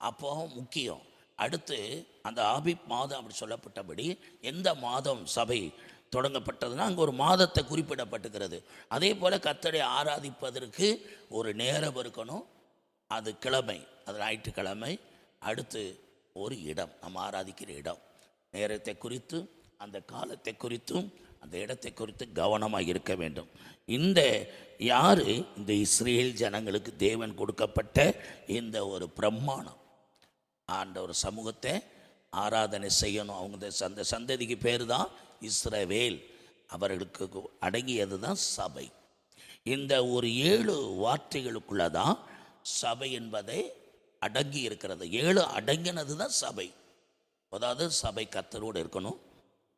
அப்போ முக்கியம். அடுத்து அந்த ஆபிப் மாதம் அப்படி சொல்லப்பட்டபடி எந்த மாதம் சபை தொடங்கப்பட்டதுன்னா அங்கே ஒரு மாதத்தை குறிப்பிடப்பட்டுகிறது. அதே போல் கர்த்தரை ஆராதிப்பதற்கு ஒரு நேரம் இருக்கணும். அது கிழமை, அது ஞாயிற்றுக்கிழமை. அடுத்து ஒரு இடம், நம்ம ஆராதிக்கிற இடம். நேரத்தை குறித்து, அந்த காலத்தை குறித்தும், அந்த இடத்தை குறித்து கவனமாக இருக்க வேண்டும். இந்த இஸ்ரேல் ஜனங்களுக்கு தேவன் கொடுக்கப்பட்ட இந்த ஒரு பிரமாணம், ஆண்டவர் சமூகத்தை ஆராதனை செய்யணும். அந்த சந்ததிக்கு பேர் தான் இஸ்ரவேல். அவர்களுக்கு அடங்கியது தான் சபை. இந்த ஒரு 7 வார்த்தைகளுக்குள்ள தான் சபை என்பதை அடங்கி இருக்கிறது. 7 அடங்கினது தான் சபை. அதாவது சபை கர்த்தரோடு இருக்கணும்.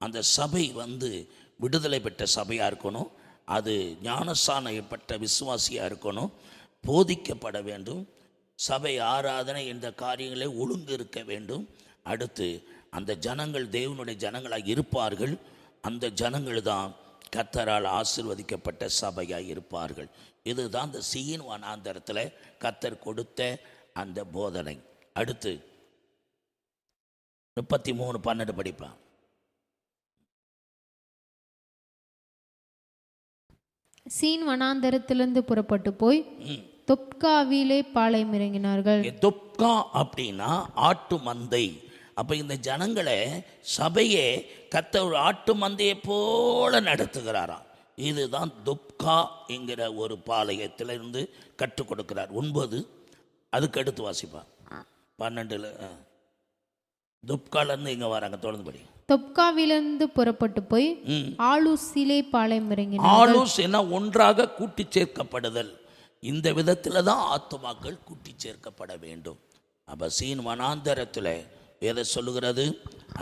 அந்த சபை விடுதலை பெற்ற சபையாக இருக்கணும். அது ஞானஸ்நானப்பட்ட விசுவாசியாக இருக்கணும். போதிக்கப்பட வேண்டும். சபை ஆராதனை என்ற காரியங்களே ஒழுங்கு இருக்க வேண்டும். அடுத்து அந்த ஜனங்கள் தேவனுடைய ஜனங்களாக இருப்பார்கள். அந்த ஜனங்கள் தான் கர்த்தரால் ஆசீர்வதிக்கப்பட்ட சபையாக இருப்பார்கள். இதுதான் இந்த சீன் வனாந்தரத்தில் கர்த்தர் கொடுத்த அந்த போதனை. அடுத்து 33:12 படிப்பான். சீன் வனாந்தரத்திலிருந்து புறப்பட்டு போய் தொப்காவிலே பாளையம் இறங்கினார்கள். தொப்கா அப்படின்னா ஆட்டு மந்தை. அப்போ இந்த ஜனங்களை சபையே கர்த்தர் ஒரு ஆட்டு மந்தையை போல நடத்துகிறாராம். இதுதான் தொப்கா என்கிற ஒரு பாளையத்திலிருந்து கற்றுக் கொடுக்கிறார். 9 அதுக்கு அடுத்து வாசிப்பா 12. துப்காலேருந்து இங்கே வராங்க, தொடர்ந்து படி. தொப்காவிலிருந்து புறப்பட்டு போய் ஆலூசிலே பாளையம் இறங்கினார்கள். ஆலூஸ் என்ன? ஒன்றாக கூட்டி சேர்க்கப்படுதல். இந்த விதத்தில் தான் ஆத்துமாக்கள் கூட்டி சேர்க்கப்பட வேண்டும். அப்போ சீன் வனாந்தரத்தில் எதை சொல்லுகிறது?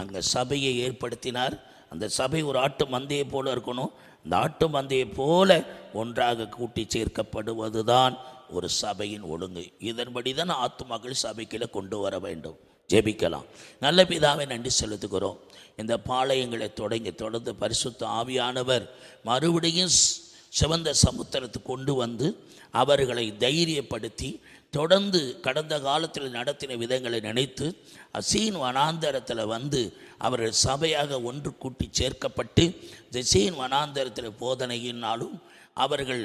அங்கே சபையை ஏற்படுத்தினார். அந்த சபை ஒரு ஆட்டு மந்தையை போல இருக்கணும். அந்த ஆட்டு மந்தையை போல ஒன்றாக கூட்டி சேர்க்கப்படுவது தான் ஒரு சபையின் ஒழுங்கு. இதன்படி தான் ஆத்துமாக்கள் சபைக்குள்ள கொண்டு வர வேண்டும். ஜெபிக்கலாம். நல்ல பிதாவை நன்றி செலுத்துகிறோம். இந்த பாளையங்களை தொடர்ந்து பரிசுத்த ஆவியானவர் மறுபடியும் சிவந்த சமுத்திரத்துக்கு கொண்டு வந்து அவர்களை தைரியப்படுத்தி தொடர்ந்து கடந்த காலத்தில் நடத்தின விதங்களை நினைத்து சீன் வனாந்தரத்தில் வந்து அவர்கள் சபையாக ஒன்று கூட்டி சேர்க்கப்பட்டு இந்த சீன் வனாந்தரத்தில் போதனையினாலும் அவர்கள்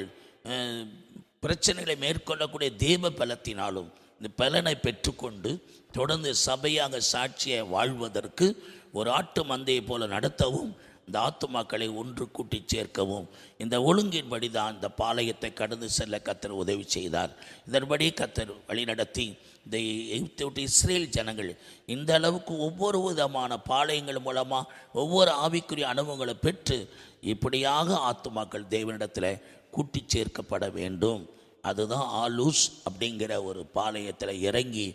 பிரச்சனைகளை மேற்கொள்ளக்கூடிய தேவ பலத்தினாலும் இந்த பலனை பெற்றுக்கொண்டு தொடர்ந்து சபையாக சாட்சியை வாழ்வதற்கு ஒரு ஆட்டு மந்தையை போல நடத்தவும் இந்த ஆத்துமாக்களை ஒன்று கூட்டி சேர்க்கவும் இந்த ஒழுங்கின்படி தான் இந்த பாளையத்தை கடந்து செல்ல கர்த்தர் உதவி செய்தார். இதன்படி கர்த்தர் வழிநடத்தி இந்த எகிப்து இஸ்ரேல் ஜனங்கள் இந்த அளவுக்கு ஒவ்வொரு விதமான பாளையங்கள் மூலமாக ஒவ்வொரு ஆவிக்குரிய அனுபவங்களை பெற்று இப்படியாக ஆத்துமாக்கள் தேவனிடத்தில் கூட்டி சேர்க்கப்பட வேண்டும். அதுதான் ஆலூஸ் அப்படிங்கிற ஒரு பாளையத்தில் இறங்கி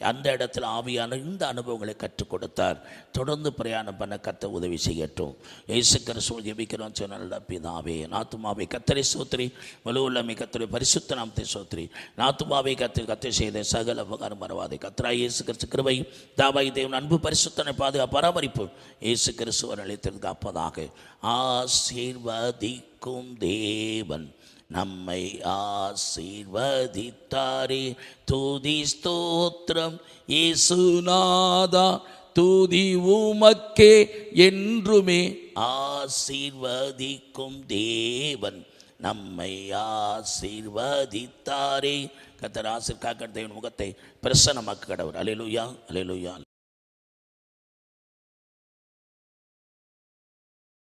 அந்த இடத்துல ஆவியான இந்த அனுபவங்களை கற்றுக் கொடுத்தார். தொடர்ந்து பிரயாணம் பண்ண கர்த்தர் உதவி செய்யட்டும். இயேசு கிறிஸ்துவை ஜெபிக்கிறோம் சொன்ன பிதாவே. நாத்துமாவை கர்த்தரை சோத்திரி, வலுவுள்ளமை கர்த்தரை பரிசுத்த நாமத்தை சோத்திரி. நாத்துமாவை கர்த்தரை செய்த சகல உபகாரம் மறவாதே. கர்த்தராய் இயேசு கிறிஸ்து கிருபை தாவாய் தேவன் அன்பு பரிசுத்தனை பாதுகாப்பு பராமரிப்பு இயேசு கிறிஸ்துவர் அழைத்தது காப்பதாக. ஆசீர்வதிக்கும் தேவன் நம்மை ஆசீர்வதித்தாரே. துதி ஸ்தோத்திரம் இயேசுநாதா, துதி உமக்கே என்றுமே. ஆசீர்வதிக்கும் தேவன் நம்மை ஆசீர்வதித்தாரே. கர்த்தர் ஆசீர்வதிக்க தேவன் முகத்தை பிரசன்னமாக்க கடவுள். அல்லேலூயா, அல்லேலூயா.